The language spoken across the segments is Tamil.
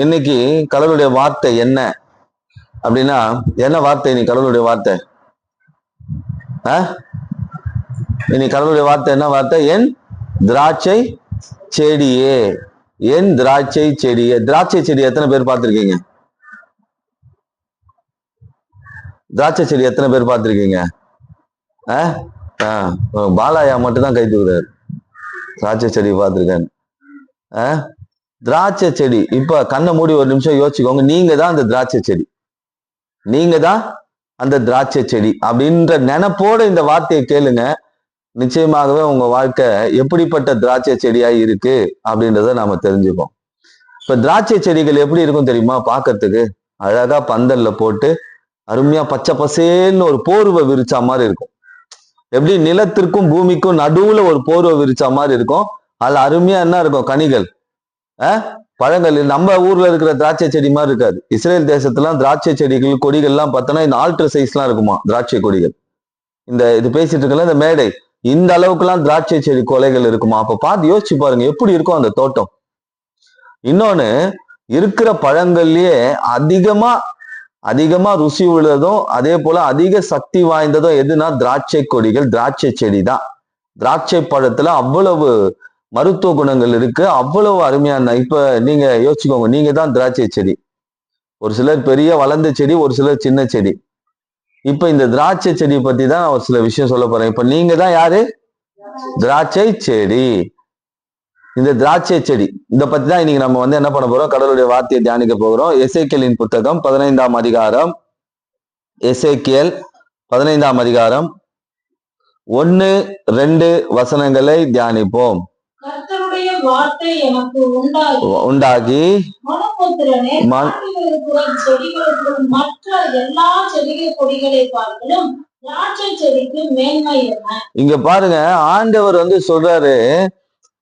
இன்னைக்கு கடவுளுடைய வார்த்தை என்ன அப்படின்னா, என்ன வார்த்தை இன்னைக்கு கடவுளுடைய வார்த்தை? இன்னைக்கு கடவுளுடைய வார்த்தை என்ன வார்த்தை? என் திராட்சை செடியே, என் திராட்சை செடியே. திராட்சை செடி எத்தனை பேர் பார்த்திருக்கீங்க? திராட்சை செடி எத்தனை பேர் பார்த்திருக்கீங்க? பாலாயா மட்டும் தான் கை தூக்குறாரு, திராட்சை செடி பார்த்திருக்கேன். திராட்சை செடி. இப்ப கண்ணை மூடி ஒரு நிமிஷம் யோசிச்சுக்கோங்க, நீங்க தான் அந்த திராட்சை செடி, நீங்க தான் அந்த திராட்சை செடி அப்படின்ற நினைப்போட இந்த வார்த்தையை கேளுங்க. நிச்சயமாகவே உங்க வாழ்க்கை எப்படிப்பட்ட திராட்சை செடியா இருக்கு அப்படின்றத நாம தெரிஞ்சுப்போம். இப்ப திராட்சை செடிகள் எப்படி இருக்கும் தெரியுமா? பார்க்கறதுக்கு அழகா பந்தல்ல போட்டு அருமையா பச்சை பசேல்னு ஒரு போர்வை விரிச்சா மாதிரி இருக்கும். எப்படி நிலத்திற்கும் பூமிக்கும் நடுவுல ஒரு போர்வை விரிச்சா மாதிரி இருக்கும். அதுல அருமையா என்ன இருக்கும்? கனிகள், பழங்கள். நம்ம ஊர்ல இருக்கிற திராட்சை செடி மாதிரி இருக்காது. இஸ்ரேல் தேசத்துலாம் திராட்சை செடிகள் கொடிகள்லாம் பார்த்தோன்னா இந்த ஆல்ட்ரு சைஸ்லாம் இருக்குமா திராட்சை கொடிகள். இது பேசிட்டு இருக்கல இந்த மேடை, இந்த அளவுக்குலாம் திராட்சை செடி கொலைகள் இருக்குமா. அப்ப பார்த்து யோசிச்சு பாருங்க எப்படி இருக்கும் அந்த தோட்டம். இன்னொன்னு, இருக்கிற பழங்கள்லயே அதிகமா ருசி உள்ளதும் அதே போல அதிக சக்தி வாய்ந்ததும் எதுனா திராட்சை கொடிகள், திராட்சை செடி தான். திராட்சை பழத்துல அவ்வளவு மருத்துவ குணங்கள் இருக்கு, அவ்வளவு அருமையான. இப்ப நீங்க யோசிச்சுக்கோங்க, நீங்க தான் திராட்சை செடி. ஒரு சிலர் பெரிய வளர்ந்த செடி, ஒரு சிலர் சின்ன செடி. இப்ப இந்த திராட்சை செடி பத்தி தான் ஒரு சில விஷயம் சொல்ல போறேன். இப்ப நீங்க தான் யாரு? திராட்சை செடி. இந்த திராட்சை செடி இதை பத்தி தான் இன்னைக்கு நம்ம என்ன பண்ண போறோம்? கடவுளுடைய வார்த்தையை தியானிக்க போகிறோம். எசேக்கியலின் புத்தகம் 15ஆம் அதிகாரம், எசேக்கியல் 15ஆம் அதிகாரம் 1-2 வசனங்களை தியானிப்போம். கர்த்தருடைய வார்த்தை எனக்கு உண்டாகி மற்ற எல்லா செடிகள் கொடிகளை பார்க்கலும் திராட்சை செடிக்கு மேன்மை என்ன? இங்க பாருங்க, ஆண்டவர் சொல்றாரு,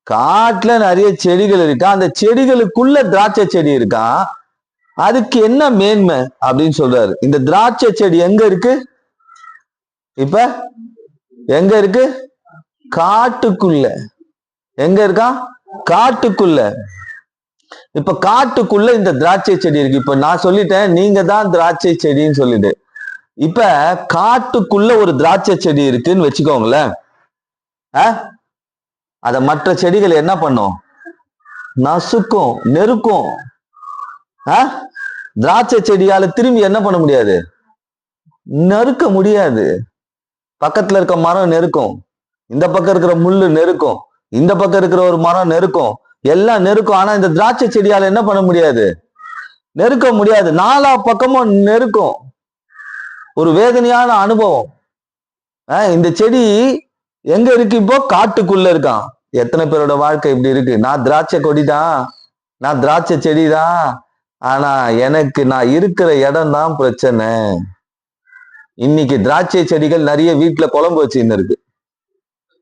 காட்டுல நிறைய செடிகள் இருக்கா, அந்த செடிகளுக்குள்ள திராட்சை செடி இருக்கா, அதுக்கு என்ன மேன்மை அப்படின்னு சொல்றாரு. இந்த திராட்சை செடி எங்க இருக்கு? இப்ப எங்க இருக்கு? காட்டுக்குள்ள. எங்க இருக்கா? காட்டுக்குள்ள. இப்ப காட்டுக்குள்ள இந்த திராட்சை செடி இருக்கு. இப்ப நான் சொல்லிட்டேன், நீங்க தான் திராட்சை செடின்னு சொல்லிட்டு. இப்ப காட்டுக்குள்ள ஒரு திராட்சை செடி இருக்குன்னு வச்சுக்கோங்களேன். அத மற்ற செடிகள் என்ன பண்ணும்? நசுக்கும், நெருக்கும். திராட்சை செடியால திரும்பி என்ன பண்ண முடியாது? நறுக்க முடியாது. பக்கத்துல இருக்க மரம் நெருக்கும், இந்த பக்கம் இருக்கிற முள்ளு நெருக்கும், இந்த பக்கம் இருக்கிற ஒரு மரம் நெருக்கும், எல்லாம் நெருக்கும். ஆனா இந்த திராட்சை செடியால என்ன பண்ண முடியாது? நெருக்க முடியாது. 4 பக்கமும் நெருக்கும். ஒரு வேதனையான அனுபவம். இந்த செடி எங்க இருக்கு? இப்போ காட்டுக்குள்ள இருக்கான். எத்தனை பேரோட வாழ்க்கை இப்படி இருக்கு? நான் திராட்சை கொடிதான், நான் திராட்சை செடிதான், ஆனா எனக்கு நான் இருக்கிற இடம் தான் பிரச்சனை. இன்னைக்கு திராட்சை செடிகள் நிறைய வீட்டுல குழம்பு வச்சுன்னு இருக்கு.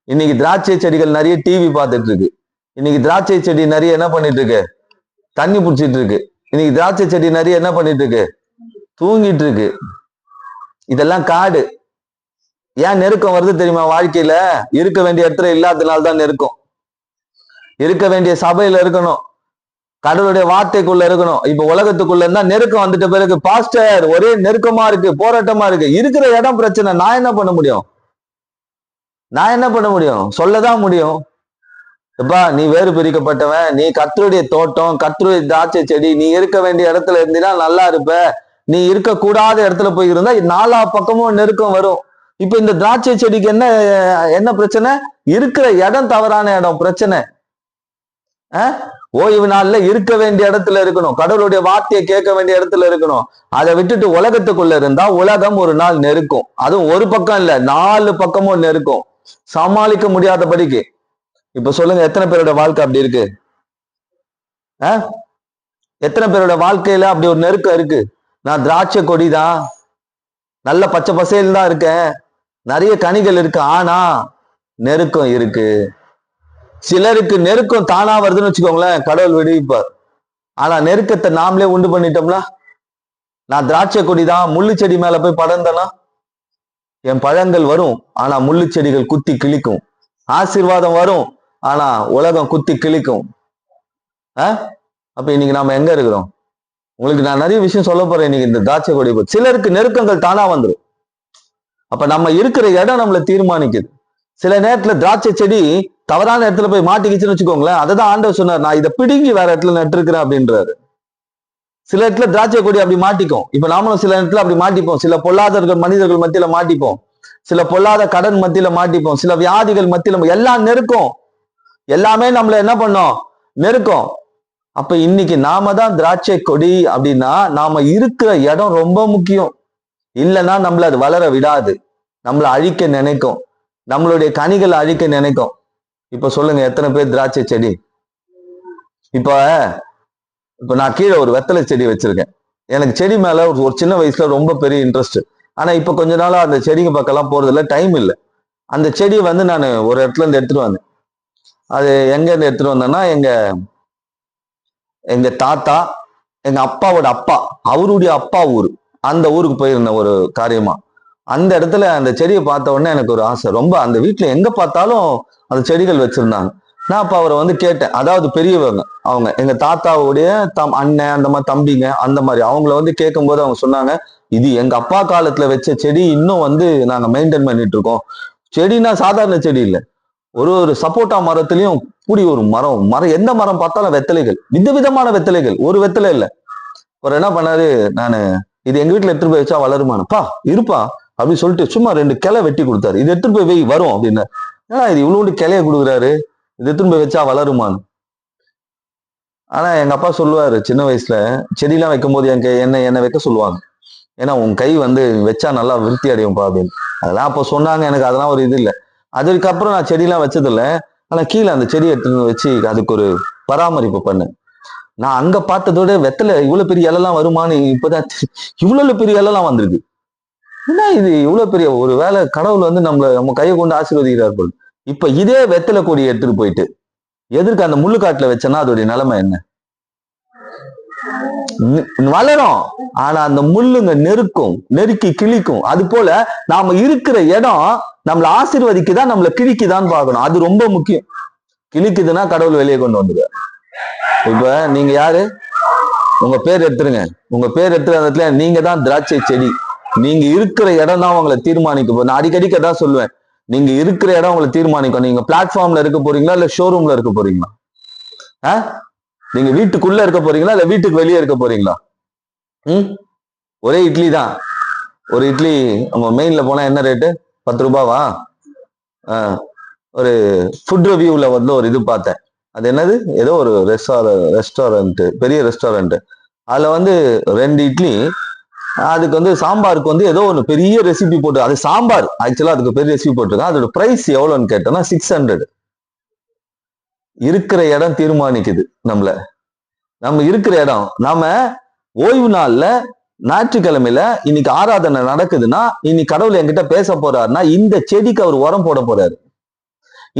இன்னைக்கு திராட்சை செடிகள் நிறைய டிவி பார்த்துட்டு இருக்கு. இன்னைக்கு திராட்சை செடி நிறைய என்ன பண்ணிட்டு இருக்கு? தண்ணி பிடிச்சிட்டு இருக்கு. இன்னைக்கு திராட்சை செடி நிறைய என்ன பண்ணிட்டு இருக்கு? தூங்கிட்டு இருக்கு. இதெல்லாம் காடு. ஏன் நெருக்கம் வருது தெரியுமா? வாழ்க்கையில இருக்க வேண்டிய இடத்துல இல்லாததுனால்தான் நெருக்கம். இருக்க வேண்டிய சபையில இருக்கணும், கடவுளுடைய வார்த்தைக்குள்ள இருக்கணும். இப்ப உலகத்துக்குள்ள இருந்தா நெருக்கம் வந்துட்ட பிறகு, பாஸ்டர் ஒரே நெருக்கமா இருக்கு, போராட்டமா இருக்கு. இருக்கிற இடம் பிரச்சனை. நான் என்ன பண்ண முடியும்? நான் என்ன பண்ண முடியும்? சொல்லதான் முடியும். எப்பா, நீ வேறு பிரிக்கப்பட்டவன், நீ கர்த்தருடைய தோட்டம், கர்த்தருடைய திராட்சை செடி, நீ இருக்க வேண்டிய இடத்துல இருந்தீங்கன்னா நல்லா இருப்ப. நீ இருக்க கூடாத இடத்துல போய் இருந்தா 4 பக்கமும் நெருக்கம் வரும். இப்ப இந்த திராட்சை செடிக்கு என்ன பிரச்சனை? இருக்கிற இடம் தவறான இடம் பிரச்சனை. ஓய்வு நாள்ல இருக்க வேண்டிய இடத்துல இருக்கணும், கடவுளுடைய வார்த்தையை கேட்க வேண்டிய இடத்துல இருக்கணும். அதை விட்டுட்டு உலகத்துக்குள்ள இருந்தா உலகம் ஒரு நாள் நெருக்கும். அதுவும் ஒரு பக்கம் இல்ல, 4 பக்கமும் நெருக்கும், சமாளிக்க முடியாதபடிக்கு. இப்ப சொல்லுங்க, எத்தனை பேரோட வாழ்க்கை அப்படி இருக்கு? எத்தனை பேரோட வாழ்க்கையில அப்படி ஒரு நெருக்கம் இருக்கு? நான் திராட்சை கொடிதான், நல்ல பச்சை பசேல் தான் இருக்கேன், நிறைய கனிகள் இருக்கு, ஆனா நெருக்கம் இருக்கு. சிலருக்கு நெருக்கம் தானா வருதுன்னு வச்சுக்கோங்களேன், கடவுள் விடுவிப்பார். ஆனா நெருக்கத்தை நாமளே உண்டு பண்ணிட்டோம்னா, நான் திராட்சை கொடிதான், முள்ளு செடி மேல போய் படர்ந்தனா என் பழங்கள் வரும், ஆனா முள்ளு செடிகள் குத்தி கிழிக்கும். ஆசீர்வாதம் வரும், ஆனா உலகம் குத்தி கிழிக்கும். அப்ப இன்னைக்கு நாம எங்க இருக்கிறோம்? உங்களுக்கு நான் நிறைய விஷயம் சொல்ல போறேன் இன்னைக்கு இந்த திராட்சை கொடி பத்தி. சிலருக்கு நெருக்கங்கள் தானா வந்துடும். அப்ப நம்ம இருக்கிற இடம் நம்மளை தீர்மானிக்குது. சில நேரத்துல திராட்சை செடி தவறான இடத்துல போய் மாட்டிக்கிச்சுன்னு வச்சுக்கோங்களேன், அததான் ஆண்டவர் சொன்னார், நான் இதை பிடுங்கி வேற இடத்துல நட்டுருக்கிறேன் அப்படின்றாரு. சில இடத்துல திராட்சை கொடி அப்படி மாட்டிக்கும். இப்ப நாமளும் சில இடத்துல அப்படி மாட்டிப்போம். சில பொல்லாதவர்கள் மனிதர்கள் மத்தியில மாட்டிப்போம், சில பொல்லாத கடன் மத்தியில மாட்டிப்போம், சில வியாதிகள் மத்தியில, எல்லாம் நெருக்கம். எல்லாமே நம்மள என்ன பண்ணோம்? நெருக்கம். அப்ப இன்னைக்கு நாம தான் திராட்சை கொடி அப்படின்னா நாம இருக்கிற இடம் ரொம்ப முக்கியம். இல்லைன்னா நம்மள அது வளர விடாது, நம்மளை அழிக்க நினைக்கும், நம்மளுடைய கனிகளை அழிக்க நினைக்கும். இப்ப சொல்லுங்க, எத்தனை பேர் திராட்சை செடி? இப்ப நான் கீழே ஒரு வெத்தலை செடி வச்சிருக்கேன். எனக்கு செடி மேல ஒரு சின்ன வயசுல ரொம்ப பெரிய இன்ட்ரெஸ்ட். ஆனா இப்ப கொஞ்ச நாளா அந்த செடிங்க பக்கம்லாம் போறதுல டைம் இல்லை. அந்த செடியை வந்து நான் ஒரு இடத்துல இருந்து எடுத்துட்டு வந்தேன். அது எங்க இருந்து எடுத்துட்டு வந்தேன்னா, எங்க தாத்தா, எங்க அப்பாவோட அப்பா, அவருடைய அப்பா ஊர், அந்த ஊருக்கு போயிருந்தேன் ஒரு காரியமா. அந்த இடத்துல அந்த செடியை பார்த்த உடனே எனக்கு ஒரு ஆசை ரொம்ப. அந்த வீட்டுல எங்க பார்த்தாலும் அந்த செடிகள் வச்சிருந்தாங்க. நான் அப்ப அவரை வந்து கேட்டேன். அதாவது பெரியவங்க அவங்க, எங்க தாத்தாவுடைய அண்ணன், அந்த மாதிரி தம்பிங்க, அந்த மாதிரி அவங்கள வந்து கேட்கும் போது அவங்க சொன்னாங்க, இது எங்க அப்பா காலத்துல வச்ச செடி, இன்னும் வந்து நாங்க மெயின்டைன் பண்ணிட்டு இருக்கோம். செடினா சாதாரண செடி இல்லை, ஒரு சப்போட்டா மரத்துலயும் கூடி ஒரு மரம் எந்த மரம் பார்த்தாலும் வெத்தலைகள், விதவிதமான வெத்தலைகள், ஒரு வெத்தலை இல்லை. அவர் என்ன பண்ணாரு, நானு இது எங்க வீட்டுல எடுத்துட்டு போய் வச்சா வளருமானப்பா, இருப்பா அப்படின்னு சொல்லிட்டு சும்மா 2 கிளை வெட்டி கொடுத்தாரு. இது எடுத்துட்டு போய் வெய் வரும் அப்படின்னு. ஏன்னா இது இவ்வளவு கிளைய கொடுக்குறாரு, இது எடுத்துட்டு போய் வச்சா வளருமான்னு. ஆனா எங்க அப்பா சொல்லுவாரு, சின்ன வயசுல செடியெல்லாம் வைக்கும் போது என்ன வைக்க சொல்லுவாங்க, ஏன்னா உன் கை வந்து வச்சா நல்லா விருத்தி அடையும்பா அப்படின்னு. அதெல்லாம் அப்ப சொன்னாங்க, எனக்கு அதெல்லாம் ஒரு இது இல்லை. அதுக்கப்புறம் நான் செடியெல்லாம் வச்சதில்லை. ஆனா கீழே அந்த செடி எடுத்துட்டு வச்சு அதுக்கு ஒரு பராமரிப்பு பண்ணு. நான் அங்க பார்த்ததோட வெத்தலை இவ்வளவு பெரிய இலெல்லாம் வருமானு இப்பதான் இவ்வளவு பெரிய இலெல்லாம் வந்திருக்கு. என்ன இது இவ்வளவு பெரிய, ஒரு வேலை கடவுள் வந்து நம்ம கையை கொண்டு ஆசீர்வதிக்கிறார் போல். இப்ப இதே வெத்தலை கொடி எடுத்துட்டு போயிட்டு எதற்கு அந்த முள்ளுக்காட்டுல வச்சேன்னா அதோடைய நிலைமை என்ன? வளரும், ஆனா அந்த முள்ளுங்க நெருக்கும், நெருக்கி கிழிக்கும். அது போல நாம இருக்கிற இடம் நம்மளை ஆசீர்வதிக்குதான் நம்மளை கிழிக்குதான்னு பார்க்கணும். அது ரொம்ப முக்கியம். கிழிக்குதுன்னா கடவுள் வெளியே கொண்டு வந்துடுவார். இப்ப நீங்க யாரு? உங்க பேர் எடுத்துருங்க. உங்க பேர் எடுத்துற இடத்துல நீங்க தான் திராட்சை செடி. நீங்க இருக்கிற இடம் தான் உங்களை தீர்மானிக்கும். நான் அடிக்கடிக்க தான் சொல்லுவேன், நீங்க இருக்கிற இடம் உங்களை தீர்மானிக்கும். நீங்க பிளாட்ஃபார்ம்ல இருக்க போறீங்களா இல்ல ஷோரூம்ல இருக்க போறீங்களா? நீங்க வீட்டுக்குள்ள இருக்க போறீங்களா இல்ல வீட்டுக்கு வெளியே இருக்க போறீங்களா? ஒரே இட்லி தான். ஒரு இட்லி நம்ம மெயின்ல போனா என்ன ரேட்டு? 10 ரூபாவா? ஒரு ஃபுட் ரிவ்யூல வந்து ஒரு இது பார்த்தேன். அது என்னது, ஏதோ ஒரு ரெஸ்டாரண்ட், பெரிய ரெஸ்டாரண்ட். அதுல வந்து 2 இட்லி, அதுக்கு வந்து சாம்பாருக்கு வந்து ஏதோ ஒன்று பெரிய ரெசிபி போட்டு, அது சாம்பார் ஆக்சுவலா அதுக்கு பெரிய ரெசிபி போட்டிருக்கேன். அதோட பிரைஸ் எவ்வளோன்னு கேட்டோம்னா 600. இருக்கிற இடம் தீர்மானிக்குது நம்மள. நம்ம இருக்கிற இடம். நாம ஓய்வு நாள்ல ஞாயிற்றுக்கிழமையில இன்னைக்கு ஆராதனை நடக்குதுன்னா, இன்னைக்கு கடவுள் என்கிட்ட பேச போறாருன்னா, இந்த செடிக்கு அவர் உரம் போட போறாரு,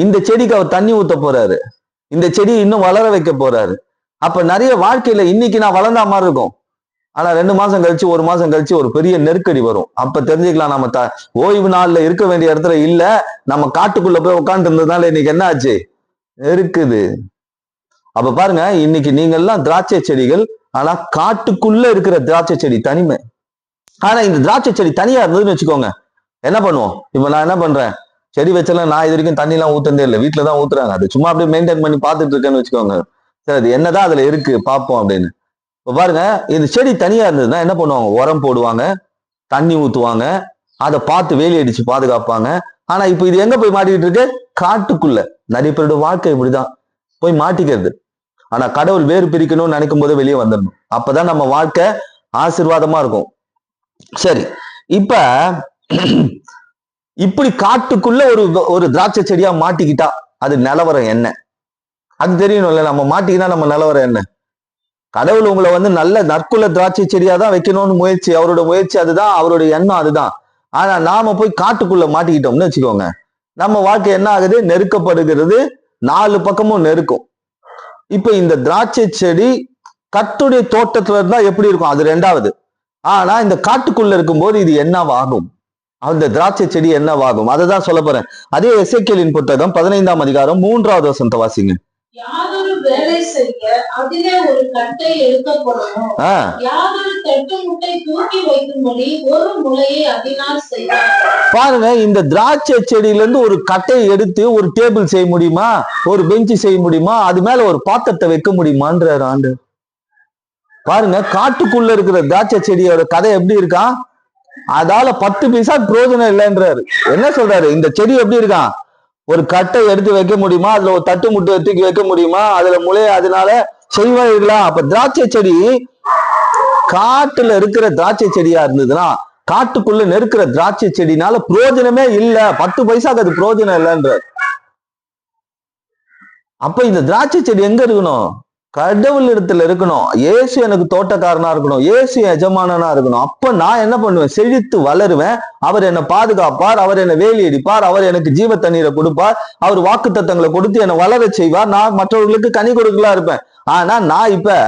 இந்த செடிக்கு அவர் தண்ணி ஊத்த போறாரு, இந்த செடி இன்னும் வளர வைக்க போறாரு. அப்ப நிறைய வாழ்க்கையில இன்னைக்கு நான் வளர்ந்தா மாதிரி இருக்கும், ஆனா 2 மாசம் கழிச்சு 1 மாசம் கழிச்சு ஒரு பெரிய நெருக்கடி வரும். அப்ப தெரிஞ்சுக்கலாம் நம்ம ஓய்வு நாள்ல இருக்க வேண்டிய இடத்துல இல்ல, நம்ம காட்டுக்குள்ள போய் உட்காந்து இருந்ததுனால இன்னைக்கு என்ன ஆச்சு, இருக்குது. அப்ப பாருங்க, இன்னைக்கு நீங்க எல்லாம் திராட்சை செடிகள், ஆனா காட்டுக்குள்ள இருக்கிற திராட்சை செடி தனிமை. ஆனா இந்த திராட்சை செடி தனியா இருந்ததுன்னு வச்சுக்கோங்க, என்ன பண்ணுவோம்? இப்ப நான் என்ன பண்றேன், செடி வச்சலாம், நான் இது வரைக்கும் தண்ணி எல்லாம் ஊத்துறதே இல்லை, வீட்டுலதான் ஊத்துறாங்க. அது சும்மா அப்படியே மெயின்டைன் பண்ணி பார்த்துட்டு இருக்கேன்னு வச்சுக்கோங்க. சரி, அது என்னதான் அதுல இருக்கு பார்ப்போம் அப்படின்னு. இப்ப பாருங்க, இந்த செடி தனியா இருந்ததுன்னா என்ன பண்ணுவாங்க, உரம் போடுவாங்க, தண்ணி ஊத்துவாங்க, அதை பார்த்து வேலி அடிச்சு பாதுகாப்பாங்க. ஆனா இப்ப இது எங்க போய் மாட்டிக்கிட்டு இருக்கு? காட்டுக்குள்ள. நிறைய பேரோட வாழ்க்கை இப்படிதான் போய் மாட்டிக்கிறது. ஆனா கடவுள் வேறு பிரிக்கணும்னு நினைக்கும் போது வெளியே வந்துடணும். அப்பதான் நம்ம வாழ்க்கை ஆசீர்வாதமா இருக்கும். சரி, இப்ப இப்படி காட்டுக்குள்ள ஒரு திராட்சை செடியா மாட்டிக்கிட்டா அது நிலவரம் என்ன? அது தெரியணும்ல. நம்ம மாட்டிக்கிட்டா நம்ம நிலவரம் என்ன? கடவுள் உங்களை வந்து நல்ல நற்குல திராட்சை செடியா தான் வைக்கணும்னு முயற்சி, அவரோட முயற்சி அதுதான், அவருடைய எண்ணம் அதுதான். ஆனா நாம போய் காட்டுக்குள்ள மாட்டிக்கிட்டோம்னு வச்சுக்கோங்க, நம்ம வாழ்க்கை என்ன ஆகுது, நெருக்கப்படுகிறது, 4 பக்கமும் நெருக்கும். இப்ப இந்த திராட்சை செடி கர்த்தருடைய தோட்டத்துல இருந்தா எப்படி இருக்கும், அது 2வது. ஆனா இந்த காட்டுக்குள்ள இருக்கும்போது இது என்னவாகும், அந்த திராட்சை செடி என்னவாகும், அதை தான் சொல்ல போறேன். அதே எசேக்கியேலின் புத்தகம் 15ஆம் அதிகாரம் 3வது வசனத்தை வாசிங்க. யாதொரு வேலை செய்ய அதிலே ஒரு கட்டை எடுக்கப்படணும். ஆஹ் யாதொரு தட்டு முட்டை தூக்கி வைக்கும்படி ஒரு முளையை அதனால் செய்வார்கள். பாருங்க, இந்த திராட்சை செடியில இருந்து ஒரு கட்டையை எடுத்து ஒரு டேபிள் செய்ய முடியுமா, ஒரு பெஞ்சு செய்ய முடியுமா, அது மேல ஒரு பாத்திரத்தை வைக்க முடியுமான்றாரு ஆண்டு. பாருங்க, காட்டுக்குள்ள இருக்கிற திராட்சை செடியோட கதை எப்படி இருக்கா, அதால 10 பைசா பிரயோஜனம் இல்லைன்றாரு. என்ன சொல்றாரு, இந்த செடி எப்படி இருக்கான், ஒரு கட்டை எடுத்து வைக்க முடியுமா, அதுல ஒரு தட்டு முட்டை தூக்கி வைக்க முடியுமா, அதுல முளைய அதனால செய்வார்களா. அப்ப திராட்சை செடி காட்டுல இருக்கிற திராட்சை செடியா இருந்ததுன்னா காட்டுக்குள்ள நெருக்கிற திராட்சை செடினால பிரயோஜனமே இல்ல, 10 பைசாக்கு அது பிரயோஜனம் இல்லைன்றார். அப்ப இந்த திராட்சை செடி எங்க இருக்கணும், கடவுள் இடத்துல இருக்கணும். இயேசு எனக்கு தோட்டக்காரனா இருக்கணும், இயேசு எஜமானனா இருக்கணும். அப்ப நான் என்ன பண்ணுவேன், செழித்து வளருவேன். அவர் என்னை பாதுகாப்பார், அவர் என்னை வேலி அடிப்பார், அவர் எனக்கு ஜீவ தண்ணீரை கொடுப்பார், அவர் வாக்கு தத்தங்களை கொடுத்து என்னை வளர செய்வார், நான் மற்றவர்களுக்கு கனி கொடுக்கலாம் இருப்பேன். ஆனா நான் இப்ப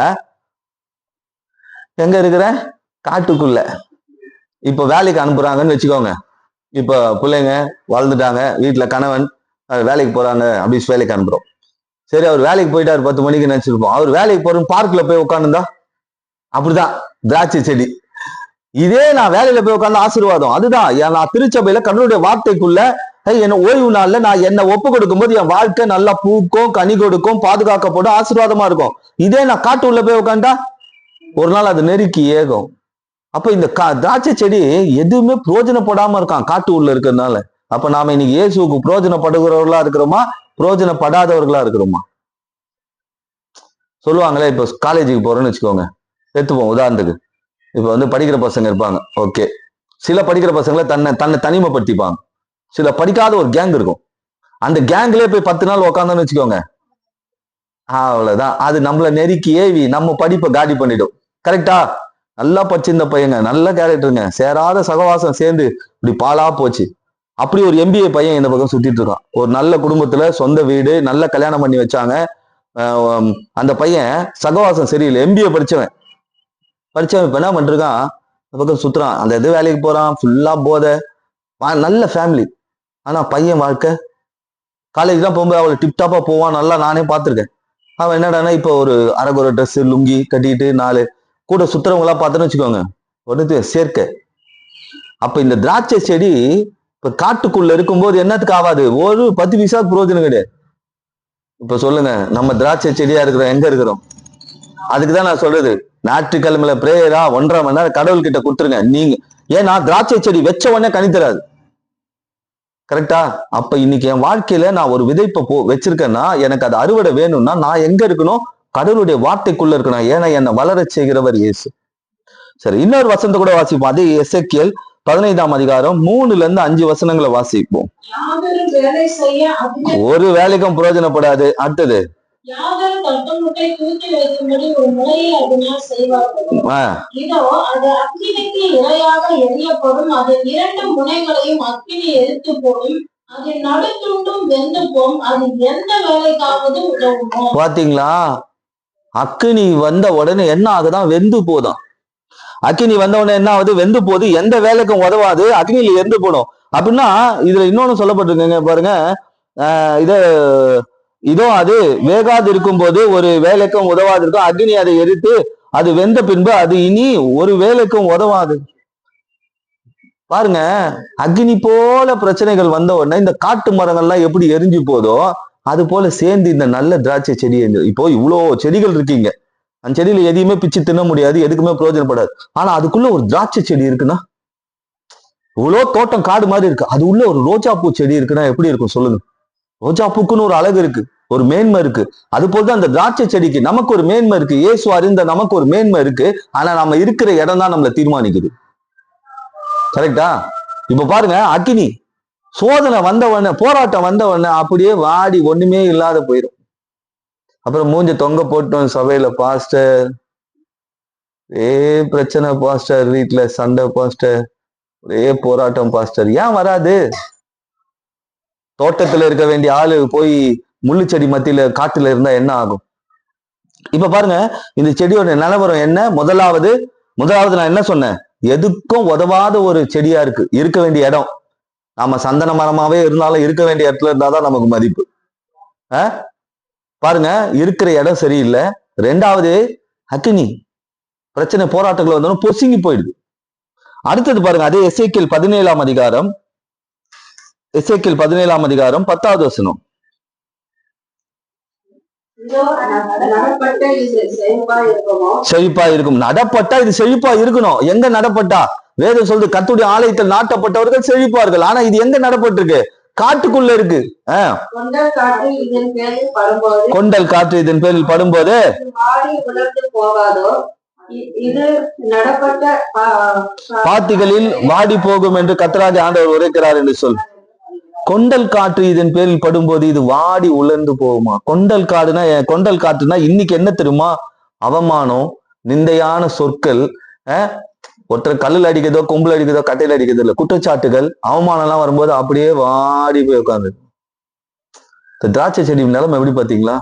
எங்க இருக்கிறேன், காட்டுக்குள்ள. இப்ப வேலைக்கு அனுப்புறாங்கன்னு வச்சுக்கோங்க. இப்ப பிள்ளைங்க வளர்ந்துட்டாங்க, வீட்டுல கணவன் வேலைக்கு போறாங்க, அப்படி வேலைக்கு அனுப்புறோம். சரி, அவர் வேலைக்கு போயிட்டாரு, 10 மணிக்கு நினைச்சிருப்போம். அவர் வேலைக்கு போறோம், பார்க்ல போய் உட்காந்துருந்தா அப்படிதான் திராட்சை செடி. இதே நான் வேலையில போய் உட்காந்து ஆசீர்வாதம். அதுதான் நான் திருச்சபையில கடவுளுடைய வார்த்தைக்குள்ள என்ன ஓய்வு நாள்ல நான் என்ன ஒப்பு கொடுக்கும் போது என் வாழ்க்கை நல்லா பூக்கும், கனி கொடுக்கும், பாதுகாக்கப்படும், ஆசீர்வாதமா இருக்கும். இதே நான் காட்டு உள்ள போய் உட்காந்தா ஒரு நாள் அது நெருக்கி ஏகும். அப்ப இந்த திராட்சை செடி எதுவுமே பிரயோஜனப்படாம இருக்கான் காட்டு உள்ள இருக்கிறதுனால. அப்ப நாம இன்னைக்கு இயேசுக்கு பிரயோஜனப்படுகிறவர்களா இருக்கிறோமா, பிரயோஜனப்படாதவர்களா இருக்கிறோமா? சொல்லுவாங்களே, இப்ப காலேஜுக்கு போறோம்னு வச்சுக்கோங்க, எடுத்துப்போம் உதாரணத்துக்கு. இப்ப படிக்கிற பசங்க இருப்பாங்க, ஓகே. சில படிக்கிற பசங்களை தன்னை தனிமைப்படுத்திப்பாங்க. சில படிக்காத ஒரு கேங் இருக்கும், அந்த கேங்லயே போய் 10 நாள் உக்காந்தோன்னு வச்சுக்கோங்க, அவ்வளவுதான். அது நம்மள நெருக்கி ஏவி நம்ம படிப்பை காலி பண்ணிடும். கரெக்டா? நல்லா படிச்சிருந்த பையங்க, நல்ல கேரக்டருங்க, சேராத சகவாசம் சேர்ந்து இப்படி பாலா போச்சு. அப்படி ஒரு MBA பையன் இந்த பக்கம் சுத்திட்டு இருக்கான். ஒரு நல்ல குடும்பத்துல சொந்த வீடு, நல்ல கல்யாணம் பண்ணி வச்சாங்க. அந்த பையன் சகவாசம் சரியில்லை, MBA படிச்சவன் இப்ப என்ன பண்ணிருக்கான், இந்த பக்கம் சுத்துறான், அந்த இது வேலைக்கு போறான், ஃபுல்லா போதை, நல்ல ஃபேமிலி. ஆனா பையன் வாழ்க்கை, காலேஜ் தான் போகும்போது அவளை டிப்டாப்பா போவான், நல்லா நானே பார்த்திருக்கேன். அவன் என்னடானா இப்ப ஒரு அரகுற ட்ரெஸ் லுங்கி கட்டிட்டு 4 கூட சுத்துறவங்களா பார்த்தோன்னு வச்சுக்கோங்க, ஒன்று சேர்க்க. அப்ப இந்த திராட்சை செடி இப்ப காட்டுக்குள்ள இருக்கும்போது என்னத்துக்கு ஆகாது, ஒரு 10 பைசா பிரயோஜனம் கிடையாது. இப்ப சொல்லுங்க, நம்ம திராட்சை செடியா இருக்கிறோம், எங்க இருக்கிறோம்? அதுக்குதான் நான் சொல்றது, ஞாயிற்றுக்கிழமையில பிரேயரா 1.5 மணி நேரம் கடவுள் கிட்ட கொடுத்துருங்க நீங்க. ஏன்னா திராட்சை செடி வச்ச உடனே கனி தராது. கரெக்டா? அப்ப இன்னைக்கு என் வாழ்க்கையில நான் ஒரு விதைப்பை வச்சிருக்கேன்னா, எனக்கு அது அறுவடை வேணும்னா நான் எங்க இருக்கணும், கடவுளுடைய வார்த்தைக்குள்ள இருக்கணும். ஏன்னா என்னை வளர செய்கிறவர் இயேசு. சரி, இன்னொரு வசனத்தை கூட வாசிப்போம். அது எசேக்கியேல் 15ஆம் அதிகாரம் 3ல இருந்து 5 வசனங்களை வாசிப்போம். ஒரு வேலைக்கும் பிரயோஜனப்படாது. அடுத்தது, பாத்தீங்களா? அக்கினி வந்த உடனே என்ன ஆகுதான், வெந்து போதும். அக்கினி வந்த உடனே என்ன ஆகுது, வெந்து போது, எந்த வேலைக்கும் உதவாது, அக்னியில எரிந்து போடும். அப்படின்னா இதுல இன்னொன்னு சொல்லப்பட்டிருக்குங்க பாருங்க, இதோ அது வேகாது இருக்கும் போது ஒரு வேலைக்கும் உதவாது இருக்கும், அக்னி அதை எரித்து அது வெந்த பின்பு அது இனி ஒரு வேலைக்கும் உதவாது. பாருங்க, அக்னி போல பிரச்சனைகள் வந்த உடனே இந்த காட்டு மரங்கள்லாம் எப்படி எரிஞ்சு போதோ அது போல சேர்ந்து இந்த நல்ல திராட்சை செடி. இப்போ இவ்வளோ செடிகள் இருக்கீங்க, அந்த செடியில எதையுமே பிச்சு தின்ன முடியாது, எதுக்குமே பிரயோஜனப்படாது. ஆனா அதுக்குள்ள ஒரு திராட்சை செடி இருக்குன்னா, இவ்வளோ தோட்டம் காடு மாதிரி இருக்கு, அது உள்ள ஒரு ரோஜா பூ செடி இருக்குன்னா எப்படி இருக்கும் சொல்லுங்க? ரோஜா பூக்குன்னு ஒரு அழகு இருக்கு, ஒரு மேன்மை இருக்கு. அது போலதான் அந்த திராட்சை செடிக்கு நமக்கு ஒரு மேன்மை இருக்கு. இயேசு அறிந்த நமக்கு ஒரு மேன்மை இருக்கு. ஆனா நம்ம இருக்கிற இடம் தான் நம்மளை தீர்மானிக்குது. கரெக்டா? இப்ப பாருங்க, அக்கினி சோதனை வந்தவன, போராட்டம் வந்தவன அப்படியே வாடி ஒண்ணுமே இல்லாத போயிடும். அப்புறம் மூஞ்ச தொங்க போட்டோம் சபையில, பாஸ்டர் பிரச்சனை பாஸ்டர், வீட்டுல சண்டை பாஸ்டர், ஒரே போராட்டம் பாஸ்டர். ஏன் வராது? தோட்டத்துல இருக்க வேண்டிய ஆளு போய் முள்ளு செடி மத்தியில காட்டுல இருந்தா என்ன ஆகும்? இப்ப பாருங்க, இந்த செடியோட நிலவரம் என்ன? முதலாவது நான் என்ன சொன்னேன், எதுக்கும் உதவாத ஒரு செடியா இருக்கு. இருக்க வேண்டிய இடம், நாம சந்தன மரமாவே இருந்தாலும் இருக்க வேண்டிய இடத்துல இருந்தாதான் நமக்கு மதிப்பு. பாருங்க, இருக்கிற இடம் சரியில்லை. ரெண்டாவது அக்கினி பிரச்சனை, போராட்டங்கள் வந்தாலும் பொசுங்கி போயிடுது. அடுத்தது பாருங்க, அதே எசேக்கியேல் 17ஆம் அதிகாரம், எசேக்கியேல் 17ஆம் அதிகாரம் 10வது வசனம். செழிப்பா இருக்கும். நடப்பட்டா இது செழிப்பா இருக்கணும். எங்க நடப்பட்டா? வேதம் சொல்லுது, கர்த்தருடைய ஆலயத்தில் நாட்டப்பட்டவர்கள் செழிப்பார்கள். ஆனா இது எங்க நடப்பட்டிருக்கு? காட்டுக்குள்ள இருக்கு. கொண்டல் காற்று இதன் பேரில் படும்போது பாத்திகளில் வாடி போகும் என்று கர்த்தராகிய ஆண்டவர் உரைக்கிறார் என்று சொல். கொண்டல் காற்று இதன் பேரில் படும்போது இது வாடி உலர்ந்து போகுமா? கொண்டல் காற்றுனா இன்னைக்கு என்ன தெரியுமா? அவமானம், நிந்தையான சொற்கள், ஒருத்தர் கல்லில் அடிக்கிறதோ, கொம்புல அடிக்கிறதோ, கட்டையில் அடிக்கிறதோ இல்லை, குற்றச்சாட்டுகள், அவமானம் எல்லாம் வரும்போது அப்படியே வாடி போய் உட்காந்து. திராட்சை செடி நிலைமை எப்படி பாத்தீங்களா?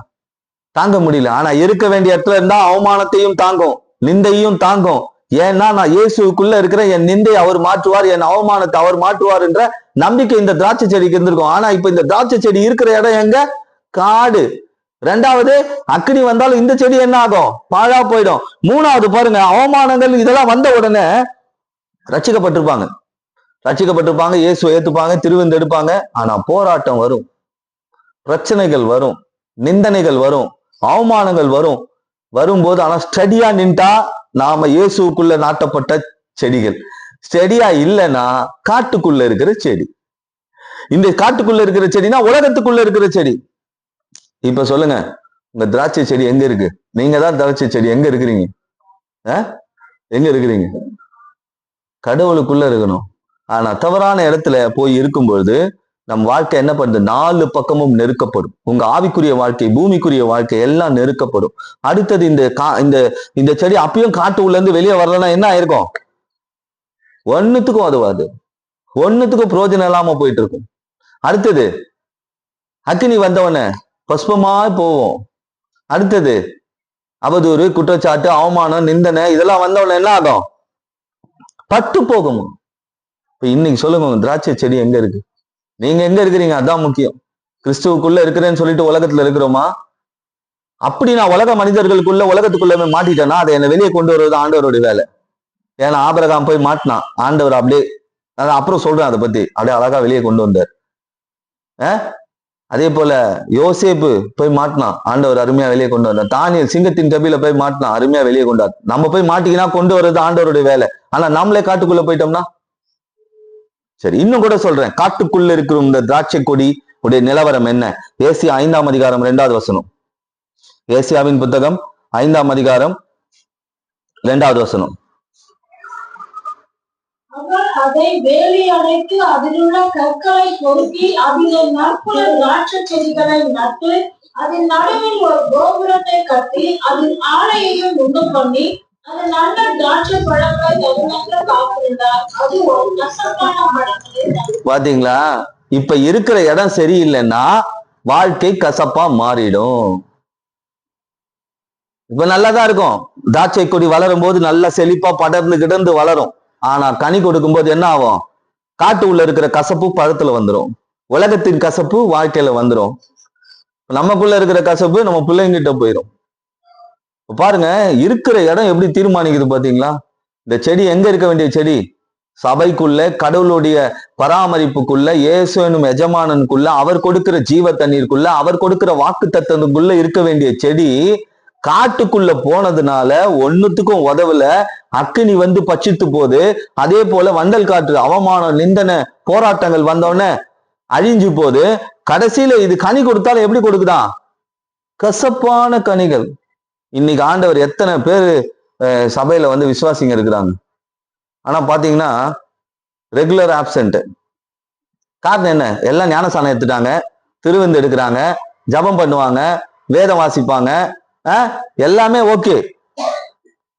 தாங்க முடியல. ஆனா இருக்க வேண்டிய இடத்துல இருந்தா அவமானத்தையும் தாங்கும், நிந்தையும் தாங்கும். ஏன்னா நான் இயேசுக்குள்ள இருக்கிற, என் நிந்தை அவர் மாற்றுவார், என் அவமானத்தை அவர் மாற்றுவார் என்ற நம்பிக்கை இந்த திராட்சை செடிக்கு இருந்திருக்கும். ஆனா இப்ப இந்த திராட்சை செடி இருக்கிற இடம் எங்க? காடு. ரெண்டாவது, அக்கினி வந்தாலும் இந்த செடி என்ன ஆகும்? பாழா போயிடும். மூணாவது பாருங்க, அவமானங்கள் இதெல்லாம் வந்த உடனே ரட்சிக்கப்பட்டிருப்பாங்க, இயேசுவை ஏத்துப்பாங்க, திருவிந்து எடுப்பாங்க. ஆனா போராட்டம் வரும், பிரச்சனைகள் வரும், நிந்தனைகள் வரும், அவமானங்கள் வரும். வரும்போது ஆனா ஸ்டடியா நின்றா நாம இயேசுக்குள்ள நாட்டப்பட்ட செடிகள். ஸ்டடியா இல்லைன்னா காட்டுக்குள்ள இருக்கிற செடி. இந்த காட்டுக்குள்ள இருக்கிற செடினா உலகத்துக்குள்ள இருக்கிற செடி. இப்ப சொல்லுங்க, உங்க திராட்சை செடி எங்க இருக்கு? நீங்க தான் திராட்சை செடி. எங்க இருக்கிறீங்க? எங்க இருக்கிறீங்க? கடவுளுக்குள்ள இருக்கணும். ஆனா தவறான இடத்துல போய் இருக்கும்பொழுது நம் வாழ்க்கை என்ன பண்ணுது? 4 பக்கமும் நெருக்கப்படும். உங்க ஆவிக்குரிய வாழ்க்கை, பூமிக்குரிய வாழ்க்கை எல்லாம் நெருக்கப்படும். அடுத்தது இந்த செடி அப்பயும் காட்டு உள்ள இருந்து வெளியே வரலன்னா என்ன ஆயிருக்கும்? ஒன்னுத்துக்கும் உதவாது, ஒன்னுத்துக்கும் பிரயோஜனம் இல்லாம போயிட்டு இருக்கும். அடுத்தது அக்கினி வந்தவன பஸ்பமா போவோம். அடுத்தது அவதூறு, குற்றச்சாட்டு, அவமானம், நிந்தனை இதெல்லாம் வந்தவன என்ன ஆகும்? பட்டு போகும். இப்ப இன்னைக்கு சொல்லுங்க, திராட்சை செடி எங்க இருக்கு? நீங்க எங்க இருக்கிறீங்க? அதான் முக்கியம். கிறிஸ்துவுக்குள்ள இருக்கிறேன்னு சொல்லிட்டு உலகத்துல இருக்கிறோமா? அப்படி நான் உலக மனிதர்களுக்குள்ள, உலகத்துக்குள்ள மாட்டிட்டேன்னா அதை என்னை வெளியே கொண்டு வருவது ஆண்டவருடைய வேலை. ஏன்னா ஆபிரகாம் போய் மாட்டினான், ஆண்டவர் அப்படியே, அப்புறம் சொல்றேன் அதை பத்தி, அப்படியே அழகா வெளியே கொண்டு வந்தார். அதே போல யோசேப்பு போய் மாட்டினான், ஆண்டவர் அருமையா வெளியே கொண்டு வந்தார். தானியேல் சிங்கத்தின் கபில போய் மாட்டினான், அருமையா வெளியே கொண்டார். நம்ம போய் மாட்டிக்கினா கொண்டு வர்றது ஆண்டவருடைய வேலை. ஆனா நம்மளே காட்டுக்குள்ள போயிட்டோம்னா சரி. இன்னும் கூட சொல்றேன், காட்டுக்குள்ள இருக்கிற இந்த திராட்சை கொடி உடைய நிலவரம் என்ன? ஏசியா 5ஆம் அதிகாரம் 2வது வசனம். ஏசியாவின் புத்தகம் 5ஆம் அதிகாரம் 2வது வசனம். அதை வேலி அடைத்து அதிலுள்ள கற்களை பொறுக்கி அதிலே நற்புல திராட்சை செடிகளை நட்டு அதன் நடுவில் ஒரு கோபுரத்தை கட்டி அதன் ஆடையையும் உண்டு பண்ணி அது நல்ல திராட்சை பழங்களை தகுந்த காத்திருந்தார். அது ஒரு கசப்பான பழங்களை. பாத்தீங்களா? இப்ப இருக்கிற இடம் சரியில்லைன்னா வாழ்க்கை கசப்பா மாறிடும். இப்ப நல்லாதான் இருக்கும். திராட்சை கொடி வளரும் போது நல்லா செழிப்பா படர்ந்து கிடந்து வளரும். ஆனா கனி கொடுக்கும் போது என்ன ஆகும்? காட்டு உள்ள இருக்கிற கசப்பு பழத்துல வந்துடும், உலகத்தின் கசப்பு வாழ்க்கையில வந்துடும், நமக்குள்ள இருக்கிற கசப்பு நம்ம பிள்ளைங்கிட்ட போயிடும். பாருங்க, இருக்கிற இடம் எப்படி தீர்மானிக்குது பாத்தீங்களா? இந்த செடி எங்க இருக்க வேண்டிய செடி? சபைக்குள்ள, கடவுளுடைய பராமரிப்புக்குள்ள, இயேசு எனும் எஜமானனுக்குள்ள, அவர் கொடுக்கிற ஜீவ தண்ணீருக்குள்ள, அவர் கொடுக்கிற வாக்கு தத்தத்துக்குள்ள இருக்க வேண்டிய செடி காட்டுக்குள்ள போனதுனால ஒன்னுத்துக்கும் உதவல. அக்கினி வந்து பச்சித்து போது. அதே போல வண்டல் காற்று, அவமானம், நிந்தனை, போராட்டங்கள் வந்தோடனே அழிஞ்சு போது. கடைசியில இது கனி கொடுத்தாலும் எப்படி கொடுக்குதான்? கசப்பான கனிகள். இன்னைக்கு ஆண்டவர் எத்தனை பேர் சபையில வந்து விசுவாசிங்க இருக்கிறாங்க, ஆனா பாத்தீங்கன்னா ரெகுலர் ஆப்சென்ட். காரணம் என்ன? எல்லாம் ஞானசானம் எடுத்துட்டாங்க, திருவிந்து எடுக்கிறாங்க, ஜபம் பண்ணுவாங்க, வேதம் வாசிப்பாங்க, எல்லாமே ஓகே,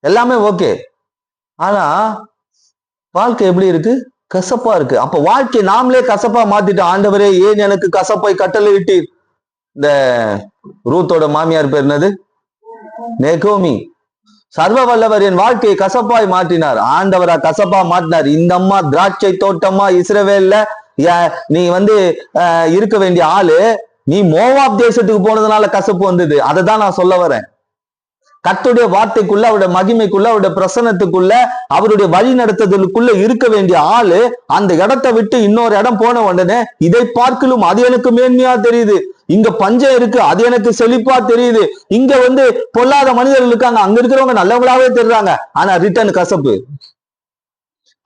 எல்லாமே ஓகே. ஆனா வாழ்க்கை எப்படி இருக்கு? கசப்பா இருக்கு. அப்ப வாழ்க்கை நாமளே கசப்பா மாத்திட்டோம். ஆண்டவரே, ஏன் எனக்கு கசப்பை கட்டளை இட்டு. இந்த ரூத்தோட மாமியார் பேர் என்னது? நெகோமி. சர்வ வல்லவர் என் வாழ்க்கையை கசப்பாய் மாற்றினார். ஆண்டவரா கசப்பா மாற்றினார். இந்த அம்மா திராட்சை தோட்டமா இஸ்ரவேல்ல நீ வந்து இருக்க வேண்டிய ஆளு, நீ மோவாப் தேசத்துக்கு போனதுனால கசப்பு வந்தது. அதை தான் நான் சொல்ல வரேன். கர்த்தருடைய வார்த்தைக்குள்ள, அவருடைய மகிமைக்குள்ள, அவருடைய பிரசன்னத்துக்குள்ள, அவருடைய வழி நடத்துதலுக்குள்ள இருக்க வேண்டிய ஆளு அந்த இடத்தை விட்டு இன்னொரு இடம் போன உடனே இதை பார்க்கலும் அது எனக்கு மேன்மையா தெரியுது, இங்க பஞ்சம் இருக்கு அது எனக்கு செழிப்பா தெரியுது, இங்க பொல்லாத மனிதர்கள் இருக்காங்க, அங்க இருக்கிறவங்க நல்லவங்களாவே தெரிறாங்க, ஆனா ரிட்டர்ன் கசப்பு.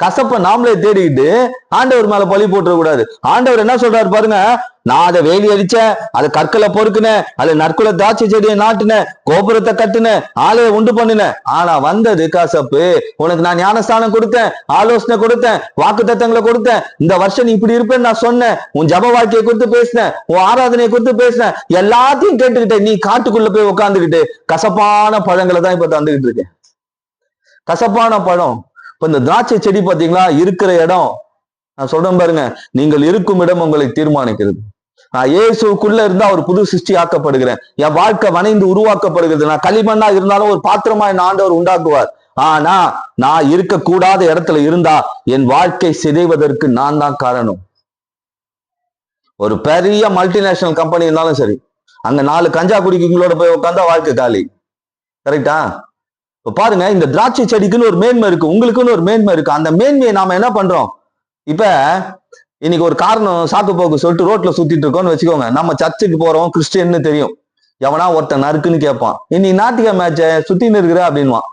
கசப்ப நாமளே தேடிக்கிட்டு ஆண்டவர் மேல பழி போட்டுற கூடாது. ஆண்டவர் என்ன சொல்றாரு பாருங்க, நான் அதை வேலி அடிச்சேன், அதை கற்களை பொறுக்குனேன், அதை நற்குல திராட்சை செடியை நாட்டுனேன், கோபுரத்தை கட்டுனேன், ஆலையை உண்டு பண்ணினேன், ஆனா வந்தது கசப்பு. உனக்கு நான் ஞானஸ்தானம் கொடுத்தேன், ஆலோசனை கொடுத்தேன், வாக்கு தத்தங்களை கொடுத்தேன், இந்த வருஷம் நீ இப்படி இருப்பேன்னு நான் சொன்னேன், உன் ஜப வாழ்க்கையை குறித்து பேசினேன், உன் ஆராதனையை குறித்து பேசினேன், எல்லாத்தையும் கேட்டுக்கிட்டேன், நீ காட்டுக்குள்ள போய் உட்காந்துக்கிட்டு கசப்பான பழங்களை தான் இப்ப தந்துகிட்டு இருக்கேன். கசப்பான பழம். இப்ப இந்த திராட்சை செடி பாத்தீங்களா, இருக்கிற இடம், நான் சொல்றேன் பாருங்க, நீங்கள் இருக்கும் இடம் உங்களை தீர்மானிக்கிறது. நான் இயேசுக்குள்ள இருந்தா ஒரு புது சிருஷ்டி ஆக்கப்படுகிறேன், என் வாழ்க்கை வணைந்து உருவாக்கப்படுகிறது. நான் களிமண்ணா இருந்தாலும் ஒரு பாத்திரமா என் ஆண்டவர் உண்டாக்குவார். ஆனா நான் இருக்கக்கூடாத இடத்துல இருந்தா என் வாழ்க்கை சிதைவதற்கு நான் தான் காரணம். ஒரு பெரிய மல்டிநேஷனல் கம்பெனி இருந்தாலும் சரி, அங்க 4 கஞ்சா குடிக்கிறவங்களோட போய் உட்காந்தா வாழ்க்கை காலி. கரெக்டா? இப்ப பாருங்க, இந்த திராட்சை செடிக்குன்னு ஒரு மேன்மை இருக்கு, உங்களுக்குன்னு ஒரு மேன்மை இருக்கு. அந்த மேன்மையை நாம என்ன பண்றோம்? இப்ப இன்னைக்கு ஒரு காரணம் சாக்கு போக்கு சொல்லிட்டு ரோட்ல சுத்திட்டு இருக்கோம்னு வச்சுக்கோங்க, நம்ம சர்ச்சுக்கு போறோம், கிறிஸ்டியன்னு தெரியும், எவனா ஒருத்தன் நறுக்குன்னு கேட்பான், இன்னைக்கு நாட்டிக மேட்ச சுத்தின்னு இருக்கிற அப்படின்வான்.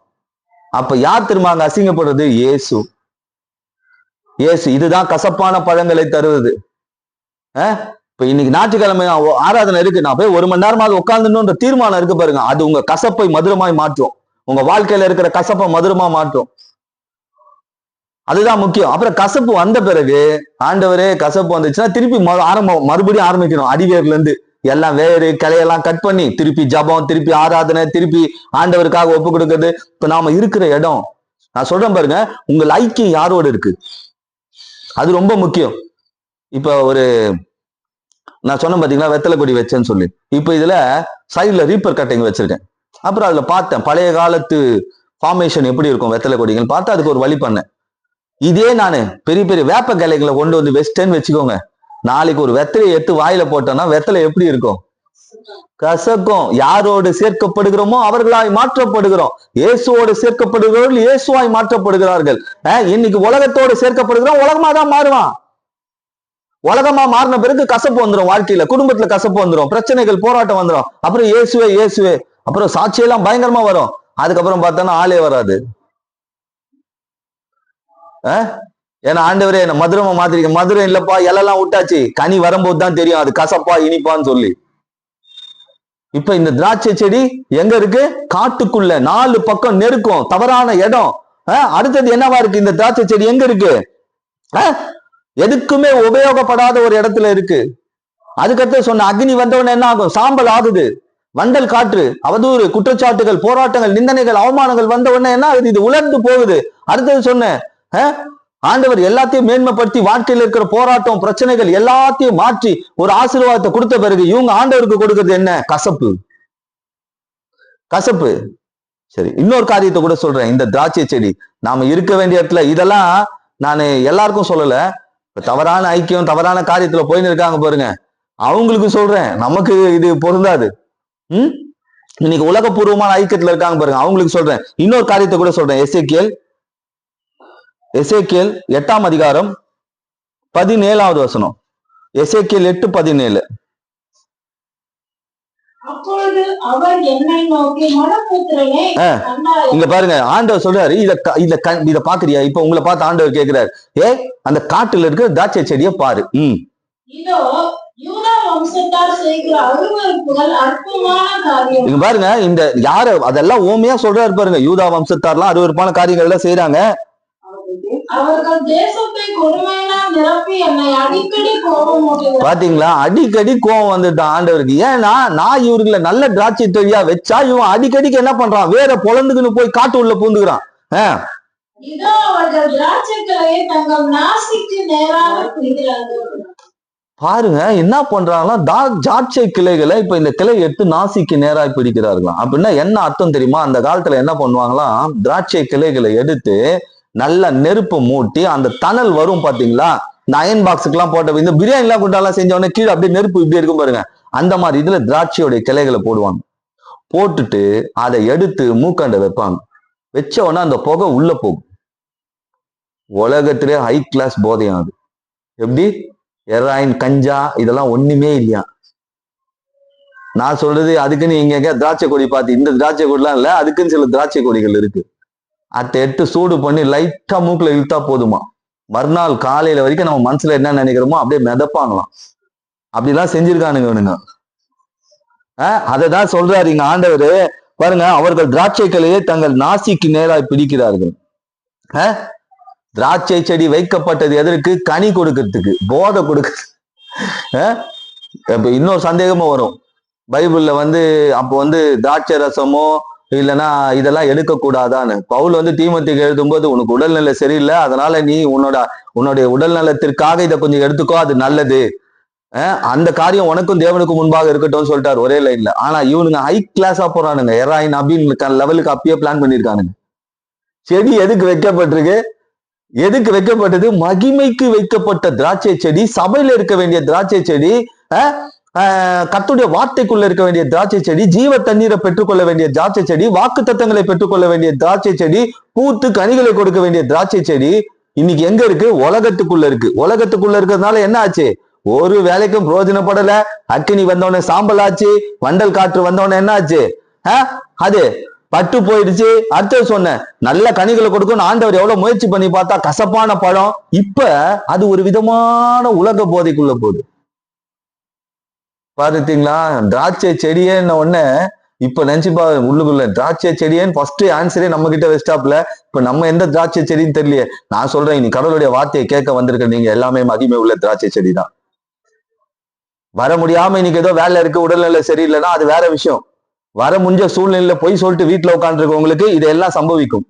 அப்ப யார் திரும்ப அங்க அசிங்கப்படுறது? இயேசு. இயேசு. இதுதான் கசப்பான பழங்களை தருவது. இப்ப இன்னைக்கு ஞாயிற்றுக்கிழமை ஆராதனை இருக்கு, நான் போய் 1 மணி நேரமாவது உட்கார்ந்துன்ற தீர்மானம் இருக்கு பாருங்க, அது உங்க கசப்பை மதுரமாய் மாற்றும், உங்க வாழ்க்கையில இருக்கிற கசப்பை மதுரமா மாற்றும். அதுதான் முக்கியம். அப்புறம் கசப்பு வந்த பிறகு, ஆண்டவரே கசப்பு வந்துச்சுன்னா திருப்பி மறுபடியும் ஆரம்பிக்கணும், அடிவேர்ல இருந்து எல்லாம் வேறு கிளையெல்லாம் கட் பண்ணி திருப்பி ஜபம், திருப்பி ஆராதனை, திருப்பி ஆண்டவருக்காக ஒப்பு கொடுக்கிறது. இப்ப நாம இருக்கிற இடம், நான் சொல்றேன் பாருங்க, உங்கள் ஐக்கியம் யாரோடு இருக்கு, அது ரொம்ப முக்கியம். இப்ப நான் சொன்னேன் பாத்தீங்களா, வெத்தலை கொடி வச்சேன்னு சொல்லி, இப்ப இதுல சைட்ல ரீப்பர் கட்டிங் வச்சிருக்கேன். அப்புறம் அதுல பார்த்தேன் பழைய காலத்து ஃபார்மேஷன் எப்படி இருக்கும் வெத்தலை கொடிகள் பார்த்து அதுக்கு ஒரு வழி பண்ணேன். இதே நானு பெரிய பெரிய வேப்ப கிளைகளை கொண்டு வந்து வச்சிட்டேன்னு வச்சுக்கோங்க, நாளைக்கு ஒரு வெத்தலையை எடுத்து வாயில போட்டோம்னா வெத்தலை எப்படி இருக்கும்? கசக்கும். யாரோடு சேர்க்கப்படுகிறோமோ அவர்களாய் மாற்றப்படுகிறோம். இயேசுவோடு சேர்க்கப்படுகிறவர்கள் இயேசுவாய் மாற்றப்படுகிறார்கள். இன்னைக்கு உலகத்தோடு சேர்க்கப்படுகிறோம், உலகமா தான் மாறுவான். உலகமா மாறின பிறகு கசப்பு வந்துடும், வாழ்க்கையில குடும்பத்துல கசப்பு வந்துடும், பிரச்சனைகள் போராட்டம் வந்துடும், அப்புறம் இயேசுவே இயேசுவே, அப்புறம் சாட்சியெல்லாம் பயங்கரமா வரும். அதுக்கப்புறம் பார்த்தோன்னா ஆளே வராது. ஏன்னா ஆண்டவரே என்ன மதுரமா மாத்திரிக்க, மதுரம் இல்லப்பா, இலெல்லாம் விட்டாச்சு, கனி வரும்போது தான் தெரியும் அது கசப்பா இனிப்பான்னு சொல்லி. இப்ப இந்த திராட்சை செடி எங்க இருக்கு? காட்டுக்குள்ள, 4 பக்கம் நெருக்கம், தவறான இடம். அடுத்தது என்னவா இருக்கு? இந்த திராட்சை செடி எங்க இருக்கு? எதுக்குமே உபயோகப்படாத ஒரு இடத்துல இருக்கு. அதுக்கடுத்து சொன்ன அக்னி வந்தவன என்ன ஆகும்? சாம்பல் ஆகுது. வண்டல் காற்று, அவதூறு, குற்றச்சாட்டுகள், போராட்டங்கள், நிந்தனைகள், அவமானங்கள் வந்த உடனே என்ன ஆகுது? இது உலர்ந்து போகுது. அடுத்தது சொன்ன ஆண்டவர் எல்லாத்தையும் மேன்மைப்படுத்தி வாழ்க்கையில் இருக்கிற போராட்டம், பிரச்சனைகள் எல்லாத்தையும் மாற்றி ஒரு ஆசீர்வாதத்தை கொடுத்த பிறகு இவங்க ஆண்டவருக்கு கொடுக்கிறது என்ன? கசப்பு. கசப்பு. சரி, இன்னொரு காரியத்தை கூட சொல்றேன். இந்த திராட்சை செடி நாம இருக்க வேண்டிய இடத்துல, இதெல்லாம் நான் எல்லாருக்கும் சொல்லல, தவறான ஐக்கியம், தவறான காரியத்துல போயின்னு இருக்காங்க பாருங்க, அவங்களுக்கு சொல்றேன், நமக்கு இது பொருந்தாது. இன்னைக்கு உலகபூர்வமான ஐக்கியத்துல இருக்காங்க பாருங்க, அவங்களுக்கு சொல்றேன். இன்னொரு காரியத்தை கூட சொல்றேன். எசேக்கியேல் 8ஆம் அதிகாரம் 17வது வசனம். எசேக்கியேல் 8:17. அப்பொழுது அவர் என்னை நோக்கி, மனுபுத்திரனே, இங்க பாருங்க, ஆண்டவர் சொல்றாரு, இத பாக்குறியா? இப்ப உங்களை பார்த்து ஆண்டவர் கேட்கிறாரு, அந்த காட்டுல இருக்கிற திராட்சை செடியை பாரு. இதோ யூதா வம்சத்தார் செய்கிற அருவருப்புகள் அற்பமான காரியம். இங்க பாருங்க, இந்த யார அதெல்லாம் ஓமையா சொல்றாரு பாருங்க, யூதா வம்சத்தார்லாம் அருவருப்பான காரியங்கள் எல்லாம் செய்யறாங்க. அவர்கள் தேசத்தை கொடுமையினால் நிரப்பி என்னை அடிக்கடி கோபம் ஊட்டுகிறார்கள். பாத்தீங்களா, அடிக்கடி கோபம் வந்துட்டான் ஆண்டவருக்கு. ஏன்னா நான் இவர்களை நல்ல திராட்சை செடியா வச்சா இவன் அடிக்கடிக்கு என்ன பண்றான்? வேற பொழந்துக்குன்னு போய் காட்டு உள்ள பூந்துக்கிறான். இதோ அவர்கள் திராட்சை கிளையை தங்கள் நாசிக்கு நேராக பிடிக்கிறார்கள். பாருங்க என்ன பண்றாங்கன்னா, திராட்சை கிளைகளை இப்ப இந்த கிளை எடுத்து நாசிக்கு நேராக பிடிக்கிறார்களாம். அப்படின்னா என்ன அர்த்தம் தெரியுமா? அந்த காலத்துல என்ன பண்ணுவாங்களாம், திராட்சை கிளைகளை எடுத்து நல்ல நெருப்பு மூட்டி, அந்த தணல் வரும் பாத்தீங்களா, இந்த அயன் பாக்ஸுக்கு எல்லாம் போட்ட, இந்த பிரியாணி எல்லாம் கொண்டாலாம் செஞ்ச உடனே கீழே அப்படியே நெருப்பு இப்படி இருக்கும் பாருங்க, அந்த மாதிரி இதுல திராட்சையோடைய கிளைகளை போடுவாங்க. போட்டுட்டு அதை எடுத்து மூக்காண்ட வைப்பாங்க. வச்ச உடனே அந்த புகை உள்ள போகும். உலகத்திலே ஹை கிளாஸ் போதையும் அது. எப்படி? ஹெராயின், கஞ்சா இதெல்லாம் ஒண்ணுமே இல்லையா. நான் சொல்றது அதுக்குன்னு இங்க திராட்சை கொடி பார்த்து, இந்த திராட்சை கொடிலாம் இல்ல, அதுக்குன்னு சில திராட்சை கொடிகள் இருக்கு. அதை எடுத்து சூடு பண்ணி லைட்டா மூக்குல இழுத்தா போதுமா, மறுநாள் காலையில வரைக்கும் நம்ம மனசுல என்ன நினைக்கிறோமோ அப்படியே மிதப்பாங்களாம். அப்படிலாம் செஞ்சிருக்கானுங்க இவனுங்க. அததான் சொல்றாரு இங்க ஆண்டவர். பாருங்க, அவர்கள் திராட்சைகளையே தங்கள் நாசிக்கு நேராய் பிடிக்கிறார்கள். திராட்சை செடி வைக்கப்பட்டது எதற்கு? கனி கொடுக்கறதுக்கு, போதை கொடுக்க. இப்ப இன்னொரு சந்தேகமும் வரும் பைபிள்ல அப்போ திராட்சை ரசமோ இல்லைன்னா இதெல்லாம் எடுக்கக்கூடாதான்னு. பவுல் தீமோத்தேயுக்கு எழுதும்போது, உனக்கு உடல்நிலை சரியில்லை, அதனால நீ உன்னுடைய உடல்நலத்திற்காக இதை கொஞ்சம் எடுத்துக்கோ, அது நல்லது, அந்த காரியம் உனக்கும் தேவனுக்கும் முன்பாக இருக்கட்டும் சொல்லிட்டாரு ஒரே லைன்ல. ஆனா இவனுங்க ஹை கிளாஸா போறானுங்க, ஹெராயின் அப்படின்னு லெவலுக்கு அப்பயே பிளான் பண்ணிருக்கானுங்க. செடி எதுக்கு வைக்கப்பட்டிருக்கு? எதுக்கு வைக்கப்பட்டது? மகிமைக்கு வைக்கப்பட்ட திராட்சை செடி, சபையில இருக்க வேண்டிய திராட்சை செடி, கர்த்தருடைய வார்த்தைக்குள்ள இருக்க வேண்டிய திராட்சை செடி, ஜீவ தண்ணீரை பெற்றுக்கொள்ள வேண்டிய திராட்சை செடி, வாக்கு தத்தங்களை பெற்றுக்கொள்ள வேண்டிய திராட்சை செடி, பூத்து கனிகளை கொடுக்க வேண்டிய திராட்சை செடி இன்னைக்கு எங்க இருக்கு? உலகத்துக்குள்ள இருக்கு. உலகத்துக்குள்ள இருக்கிறதுனால என்ன ஆச்சு? ஒரு வேலைக்கும் பிரயோஜனப்படல. அக்கினி வந்தவன சாம்பல் ஆச்சு, வண்டல் காற்று வந்தவன என்ன ஆச்சு? அது பட்டு போயிடுச்சு. அடுத்தது சொன்ன நல்ல கனிகளை கொடுக்கும் ஆண்டவர் எவ்வளவு முயற்சி பண்ணி பார்த்தா கசப்பான பழம். இப்ப அது ஒரு விதமான உலக போதைக்குள்ள போகுது. பாத்தீங்களா? திராட்சை செடியேன்னு ஒண்ணு இப்ப நினைச்சுப்பா உள்ளுக்குள்ள திராட்சை செடியேன்னு ஃபர்ஸ்ட் ஆன்சரே நம்ம கிட்ட வெஸ்டாப்ல. இப்ப நம்ம எந்த திராட்சை செடின்னு தெரியலையே. நான் சொல்றேன், இனி கடவுளுடைய வார்த்தையை கேட்க வந்திருக்க நீங்க எல்லாமே மகிமை உள்ள திராட்சை செடி தான். வர முடியாம இன்னைக்கு ஏதோ வேலை இருக்கு, உடல்நிலை சரியில்லைன்னா அது வேற விஷயம். வர முடிஞ்ச சூழ்நிலையில போய் சொல்லிட்டு வீட்டுல உட்காந்துருக்கவங்களுக்கு இதெல்லாம் சம்பவிக்கும்.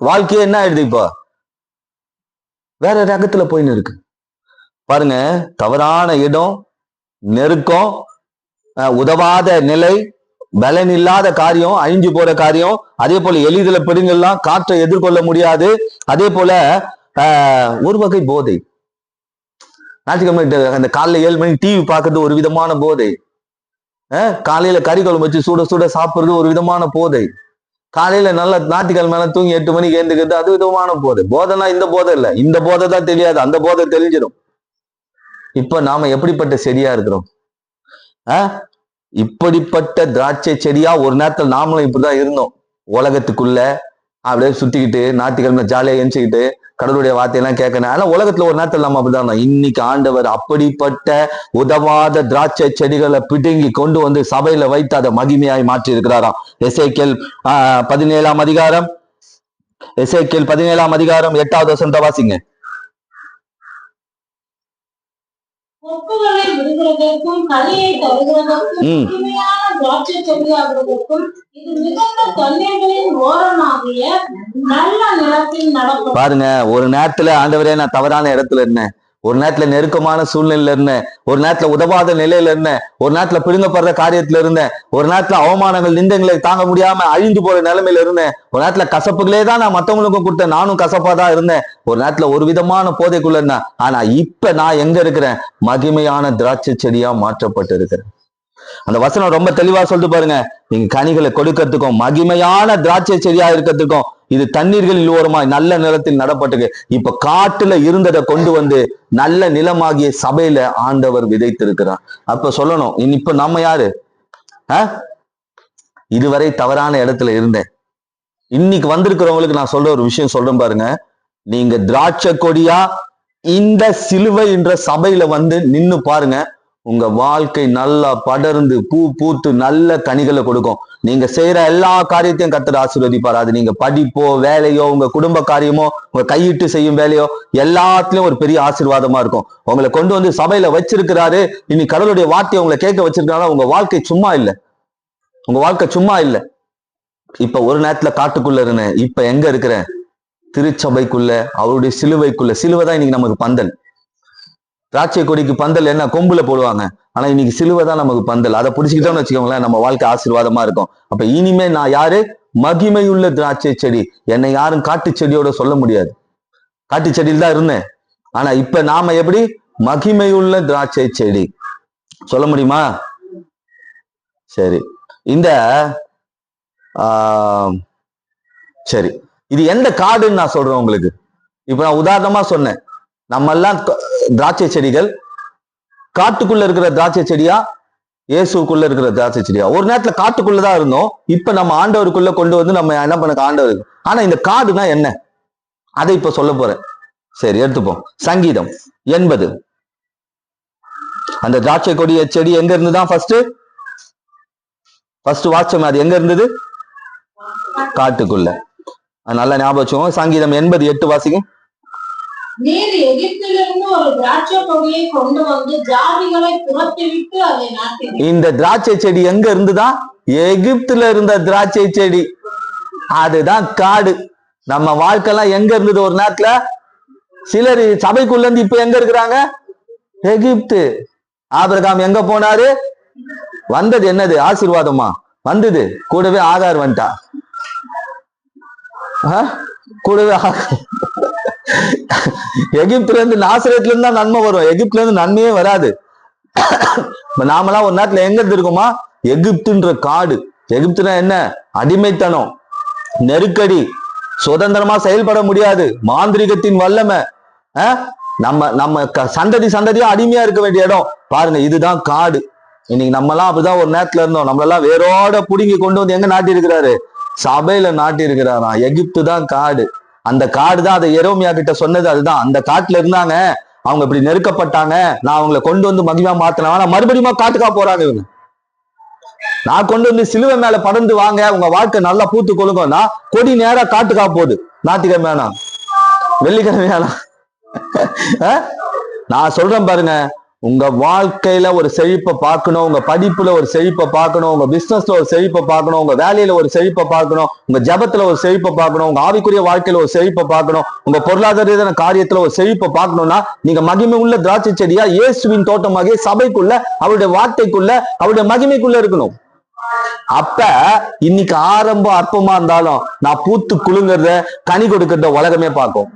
வாழ்க்கையே என்ன ஆயிடுது? இப்போ வேற ரகத்துல போயின்னு இருக்கு. பாருங்க, தவறான இடம், நெருக்கம், உதவாத நிலை, பலன் இல்லாத காரியம், அழிஞ்சு போற காரியம், அதே போல எளிதில பெருங்கெல்லாம் காற்றை எதிர்கொள்ள முடியாது. அதே போல ஒரு வகை போதை. ஞாயிற்றுக்கிழமை அந்த காலைல 7 மணிக்கு டிவி பார்க்கறது ஒரு விதமான போதை. காலையில கறி குழம்பு வச்சு சுட சுட சாப்பிடுறது ஒரு விதமான போதை. காலையில நல்லா ஞாயிற்றுக்கிழமை தூங்கி 8 மணிக்கு எழுந்துக்கிறது அது விதமான போதை. போதைனா இந்த போதை இல்லை, இந்த போதை தான் தெரியாது, அந்த போதை தெரிஞ்சிடும். இப்ப நாம எப்படிப்பட்ட செடியா இருக்கிறோம்? இப்படிப்பட்ட திராட்சை செடியா ஒரு நேரத்தில் நாமளும் இப்படிதான் இருந்தோம். உலகத்துக்குள்ள அப்படியே சுத்திக்கிட்டு ஞாயிற்றுக்கிழமை ஜாலியா எஞ்சிக்கிட்டு கடவுளுடைய வார்த்தையெல்லாம் கேட்கணும். ஆனா உலகத்துல ஒரு நேரத்தில் நம்ம அப்படிதான். இன்னைக்கு ஆண்டவர் அப்படிப்பட்ட உதவாத திராட்சை செடிகளை பிடுங்கி கொண்டு சபையில வைத்து அதை மகிமையாய் மாற்றி இருக்கிறாராம். எசேக்கியேல் 17ஆம் அதிகாரம், எசேக்கியேல் 17ஆம் அதிகாரம் 8வது வசனத்தை வாசிங்க. கொப்புகளை விடுகிறதற்கும் கனியை தருகிறதற்கும் இனிமையான திராட்சை செடியாகிறதற்கும் இது மிகுந்த தண்ணீர்களின் ஓரமாகிய நல்ல நிலத்தில் நடக்கும். பாருங்க, ஒரு நேரத்துல ஆண்டவரே நான் தவறான இடத்துல இருந்தேன், ஒரு நேரத்துல நெருக்கமான சூழ்நிலையில இருந்தேன், ஒரு நேரத்துல உதவாத நிலையில இருந்தேன், ஒரு நேரத்துல பிடுங்கப்படுற காரியத்துல இருந்தேன், ஒரு நேரத்துல அவமானங்கள் நிந்தங்களை தாங்க முடியாம அழிந்து போற நிலைமையில இருந்தேன், ஒரு நேரத்துல கசப்புகளே தான் நான் மற்றவங்களுக்கும் கொடுத்தேன், நானும் கசப்பா தான் இருந்தேன், ஒரு நேரத்துல ஒரு விதமான போதைக்குள்ள இருந்தேன். ஆனா இப்ப நான் எங்க இருக்கிறேன்? மகிமையான திராட்சை செடியா மாற்றப்பட்டு இருக்கிறேன். அந்த வசனம் ரொம்ப தெளிவா சொல்லிட்டு பாருங்க, நீங்க கனிகளை கொடுக்கறதுக்கும் மகிமையான திராட்சை செடியா இருக்கிறதுக்கும் இது தண்ணீர்களில் ஓரமாய் நல்ல நிலத்தில் நடப்பட்டுக்கு. இப்ப காட்டுல இருந்ததை கொண்டு நல்ல நிலமாகிய சபையில ஆண்டவர் விதைத்திருக்கிறார். அப்ப சொல்லணும், இப்ப நம்ம யாரு? இதுவரை தவறான இடத்துல இருந்தேன். இன்னைக்கு வந்திருக்கிறவங்களுக்கு நான் சொல்ற ஒரு விஷயம் சொல்றேன் பாருங்க. நீங்க திராட்சை கொடியா இந்த சிலுவை என்ற சபையில நின்னு பாருங்க. உங்க வாழ்க்கை நல்லா படர்ந்து பூ பூத்து நல்ல கனிகளை கொடுக்கும். நீங்க செய்யற எல்லா காரியத்தையும் கர்த்தர் ஆசீர்வதிப்பார். அது நீங்க படிப்போ வேலையோ உங்க குடும்ப காரியமோ உங்க கையிட்டு செய்யும் வேலையோ எல்லாத்துலயும் ஒரு பெரிய ஆசீர்வாதமா இருக்கும். உங்களை கொண்டு சபையில வச்சிருக்கிறாரு. இனி கடவுளுடைய வார்த்தையை உங்களை கேட்க வச்சிருக்காங்க. உங்க வாழ்க்கை சும்மா இல்லை, உங்க வாழ்க்கை சும்மா இல்லை. இப்ப ஒரு நேரத்துல காட்டுக்குள்ள இருந்தேன், இப்ப எங்க இருக்கிறேன்? திருச்சபைக்குள்ள, அவருடைய சிலுவைக்குள்ள. சிலுவை தான் இன்னைக்கு நமக்கு பந்தல். திராட்சை கொடிக்கு பந்தல் என்ன? கொம்புல போடுவாங்க. ஆனா இன்னைக்கு சிலுவை தான் நமக்கு பந்தல். அதை பிடிச்சிக்கிட்டோம்னு வச்சுக்கோங்களேன், நம்ம வாழ்க்கை ஆசீர்வாதமா இருக்கும். அப்ப இனிமே நான் யாரு? மகிமையுள்ள திராட்சை செடி. என்னை யாரும் காட்டு செடியோட சொல்ல முடியாது. காட்டு செடியில் தான் இருந்தேன். ஆனா இப்ப நாம எப்படி? மகிமையுள்ள திராட்சை செடி. சொல்ல முடியுமா? சரி, இந்த சரி, இது எந்த காடுன்னு நான் சொல்றேன் உங்களுக்கு. இப்ப நான் உதாரணமா சொன்னேன், நம்ம எல்லாம் திராட்சை செடிகள். காட்டுக்குள்ள இருக்கிற திராட்சை செடியா, இயேசுக்குள்ள இருக்கிற திராட்சை செடியா? ஒரு நேரத்துல காட்டுக்குள்ளதான் இருந்தோம், இப்ப நம்ம ஆண்டவருக்குள்ள கொண்டு வந்து நம்ம என்ன பண்ண ஆண்டவர். ஆனா இந்த காடுனா என்ன, அதை இப்ப சொல்ல போறேன். சரி, எடுத்துப்போம். சங்கீதம் 80. அந்த திராட்சை கொடிய செடி எங்க இருந்துதான் ஃபர்ஸ்ட் வாட்சம்? அது எங்க இருந்தது? காட்டுக்குள்ள. நல்லா ஞாபகம் வச்சுக்கோங்க. சங்கீதம் 80:8 வாசிங்க. நீர் எகிப்திலிருந்து ஒரு திராட்சை கொடியை கொண்டு வந்து ஜாதிகளை புறத்திவிட்டு அதை நாட்டினீர். இந்த திராட்சை செடி எங்க இருந்துதான்? எகிப்துல இருந்த திராட்சை செடி. அதுதான் காடு. நம்ம வாழ்க்கைலாம் எங்க இருந்தது ஒரு நேரத்துல? சிலர் சபைக்குள்ள இருந்து இப்ப எங்க இருக்கிறாங்க? எகிப்து. ஆபிரகாம் எங்க போனாரு? வந்தது என்னது? ஆசீர்வாதமா வந்தது? கூடவே ஆகார் வந்துட்டா. கூடவே எகிப்துல இருந்து, நாசரேத்துல இருந்து தான் நன்மை வரும், எகிப்துல இருந்து நன்மையே வராது. நாமெல்லாம் ஒரு நேரத்துல எங்க இருக்கோமா? எகிப்துன்ற காடு. எகிப்துனா என்ன? அடிமைத்தனம், நெருக்கடி, சுதந்திரமா செயல்பட முடியாது, மாந்திரிகத்தின் வல்லமை. நம்ம சந்ததியா அடிமையா இருக்க வேண்டிய இடம். பாருங்க, இதுதான் காடு. இன்னைக்கு நம்ம எல்லாம் அப்படிதான் ஒரு நேரத்துல இருந்தோம். நம்மளெல்லாம் வேரோட புடுங்கி கொண்டு வந்து எங்க நாட்டி இருக்கிறாரு? சபையில நாட்டி இருக்கிறாராம். எகிப்து தான் காடு. அந்த காடு தான் அதை எரோமியா கிட்ட சொன்னது. அதுதான், அந்த காட்டுல இருந்தாங்க, அவங்க இப்படி நெருக்கப்பட்டாங்க, நான் அவங்களை கொண்டு வந்து மகிமா மாத்தினேன். ஆனா மறுபடியும் காட்டுக்கா போறாங்க இவங்க. நான் கொண்டு வந்து சிலுவை மேல படர்ந்து வாங்க, உங்க வாழ்க்கை நல்லா பூத்து கொள்ளுங்கன்னா கொடி நேரா காட்டுக்கா போகுது. ஞாயிற்றுக்கிழமை வேணாம், வெள்ளிக்கிழமை வேணாம். நான் சொல்றேன் பாருங்க, உங்க வாழ்க்கையில ஒரு செழிப்பை பார்க்கணும், உங்க படிப்புல ஒரு செழிப்பை பார்க்கணும், உங்க பிசினஸ்ல ஒரு செழிப்பை பார்க்கணும், உங்க வேலையில ஒரு செழிப்பை பார்க்கணும், உங்க ஜபத்துல ஒரு செழிப்பை பார்க்கணும், உங்க ஆவிக்குரிய வாழ்க்கையில ஒரு செழிப்பை பார்க்கணும், உங்க பொருளாதார காரியத்துல ஒரு செழிப்பை பார்க்கணும்னா நீங்க மகிமை உள்ள திராட்சை செடியா இயேசுவின் தோட்டமாகிய சபைக்குள்ள, அவருடைய வார்த்தைக்குள்ள, அவருடைய மகிமைக்குள்ள இருக்கணும். அப்ப இன்னைக்கு ஆரம்பம் அற்பமா இருந்தாலும் நான் பூத்து குலுங்கிறத, கனி கொடுக்கறத உலகமே பார்க்கும்.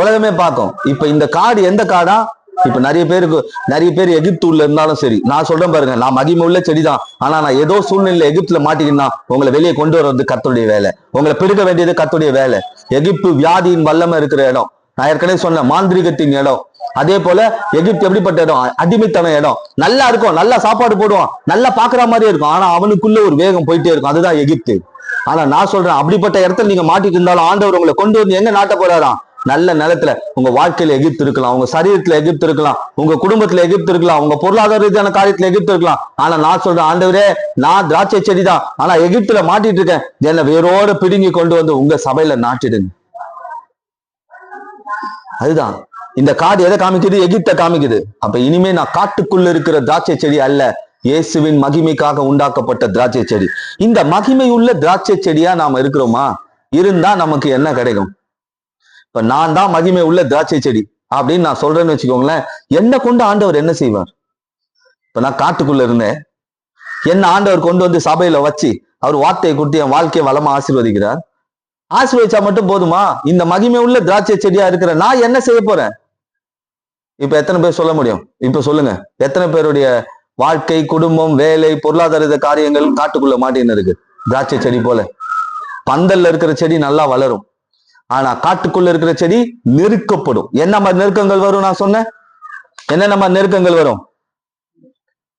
உலகமே பார்க்கும். இப்ப இந்த காடு எந்த காடா? இப்ப நிறைய பேர் எகிப்துல இருந்தாலும் சரி, நான் சொல்றேன் பாருங்க, நான் மகிமை உள்ள செடிதான். ஆனா நான் ஏதோ சூழ்நிலை எகிப்துல மாட்டிக்கினா உங்களை வெளியே கொண்டு வர்றது கர்த்தருடைய வேலை, உங்களை பிடிக்க வேண்டியது கர்த்தருடைய வேலை. எகிப்து வியாதியின் வல்லமை இருக்கிற இடம். நான் ஏற்கனவே சொன்னேன், மாந்திரிகத்தின் இடம். அதே போல எகிப்து எப்படிப்பட்ட இடம்? அடிமைத்தன இடம். நல்லா இருக்கும், நல்லா சாப்பாடு போடுவான், நல்லா பாக்குற மாதிரி இருக்கும், ஆனா அவனுக்குள்ள ஒரு வேகம் போயிட்டே இருக்கும். அதுதான் எகிப்து. ஆனா நான் சொல்றேன், அப்படிப்பட்ட இடத்துல நீங்க மாட்டிட்டு இருந்தாலும் ஆண்டவர் உங்களை கொண்டு வந்து எங்க நாட்ட போறாராம்? நல்ல நிலத்துல. உங்க வாழ்க்கையில எகிப்து இருக்கலாம், உங்க சரீரத்துல எகிப்து இருக்கலாம், உங்க குடும்பத்துல எகிப்து இருக்கலாம், உங்க பொருளாதார ரீதியான காரியத்துல எகிப்து இருக்கலாம். ஆனா நான் சொல்றேன், ஆண்டவரே, நான் திராட்சை செடிதான், ஆனா எகிப்துல மாட்டிட்டு இருக்கேன், என்ன வேரோட பிடுங்கி கொண்டு வந்து உங்க சபையில நாட்டிடுங்க. அதுதான் இந்த காடு எதை காமிக்குது? எகிப்தை காமிக்குது. அப்ப இனிமே நான் காட்டுக்குள்ள இருக்கிற திராட்சை செடி அல்ல, இயேசுவின் மகிமைக்காக உண்டாக்கப்பட்ட திராட்சை செடி. இந்த மகிமை உள்ள திராட்சை செடியா நாம இருக்கிறோமா? இருந்தா நமக்கு என்ன கிடைக்கும்? இப்ப நான் தான் மகிமை உள்ள திராட்சை செடி அப்படின்னு நான் சொல்றேன்னு வச்சுக்கோங்களேன், என்ன கொண்டு ஆண்டவர் என்ன செய்வார்? இப்ப நான் காட்டுக்குள்ள இருந்தேன், என்ன ஆண்டவர் கொண்டு வந்து சபையில வச்சு அவர் வார்த்தையை கொடுத்து என் வாழ்க்கையை வளமா ஆசீர்வதிக்கிறார். ஆசீர்வதிச்சா மட்டும் போதுமா? இந்த மகிமை உள்ள திராட்சை செடியா இருக்கிற நான் என்ன செய்ய போறேன்? இப்ப எத்தனை பேர் சொல்ல முடியும்? இப்ப சொல்லுங்க, எத்தனை பேருடைய வாழ்க்கை, குடும்பம், வேலை, பொருளாதார காரியங்கள் காட்டுக்குள்ள மாட்டின்னு இருக்கு? திராட்சை செடி போல. பந்தல்ல இருக்கிற செடி நல்லா வளரும், ஆனா காட்டுக்குள்ள இருக்கிற செடி நெருக்கப்படும். என்ன மாதிரி நெருக்கங்கள் வரும்? நான் சொன்னேன், என்னென்ன மாதிரி நெருக்கங்கள் வரும்?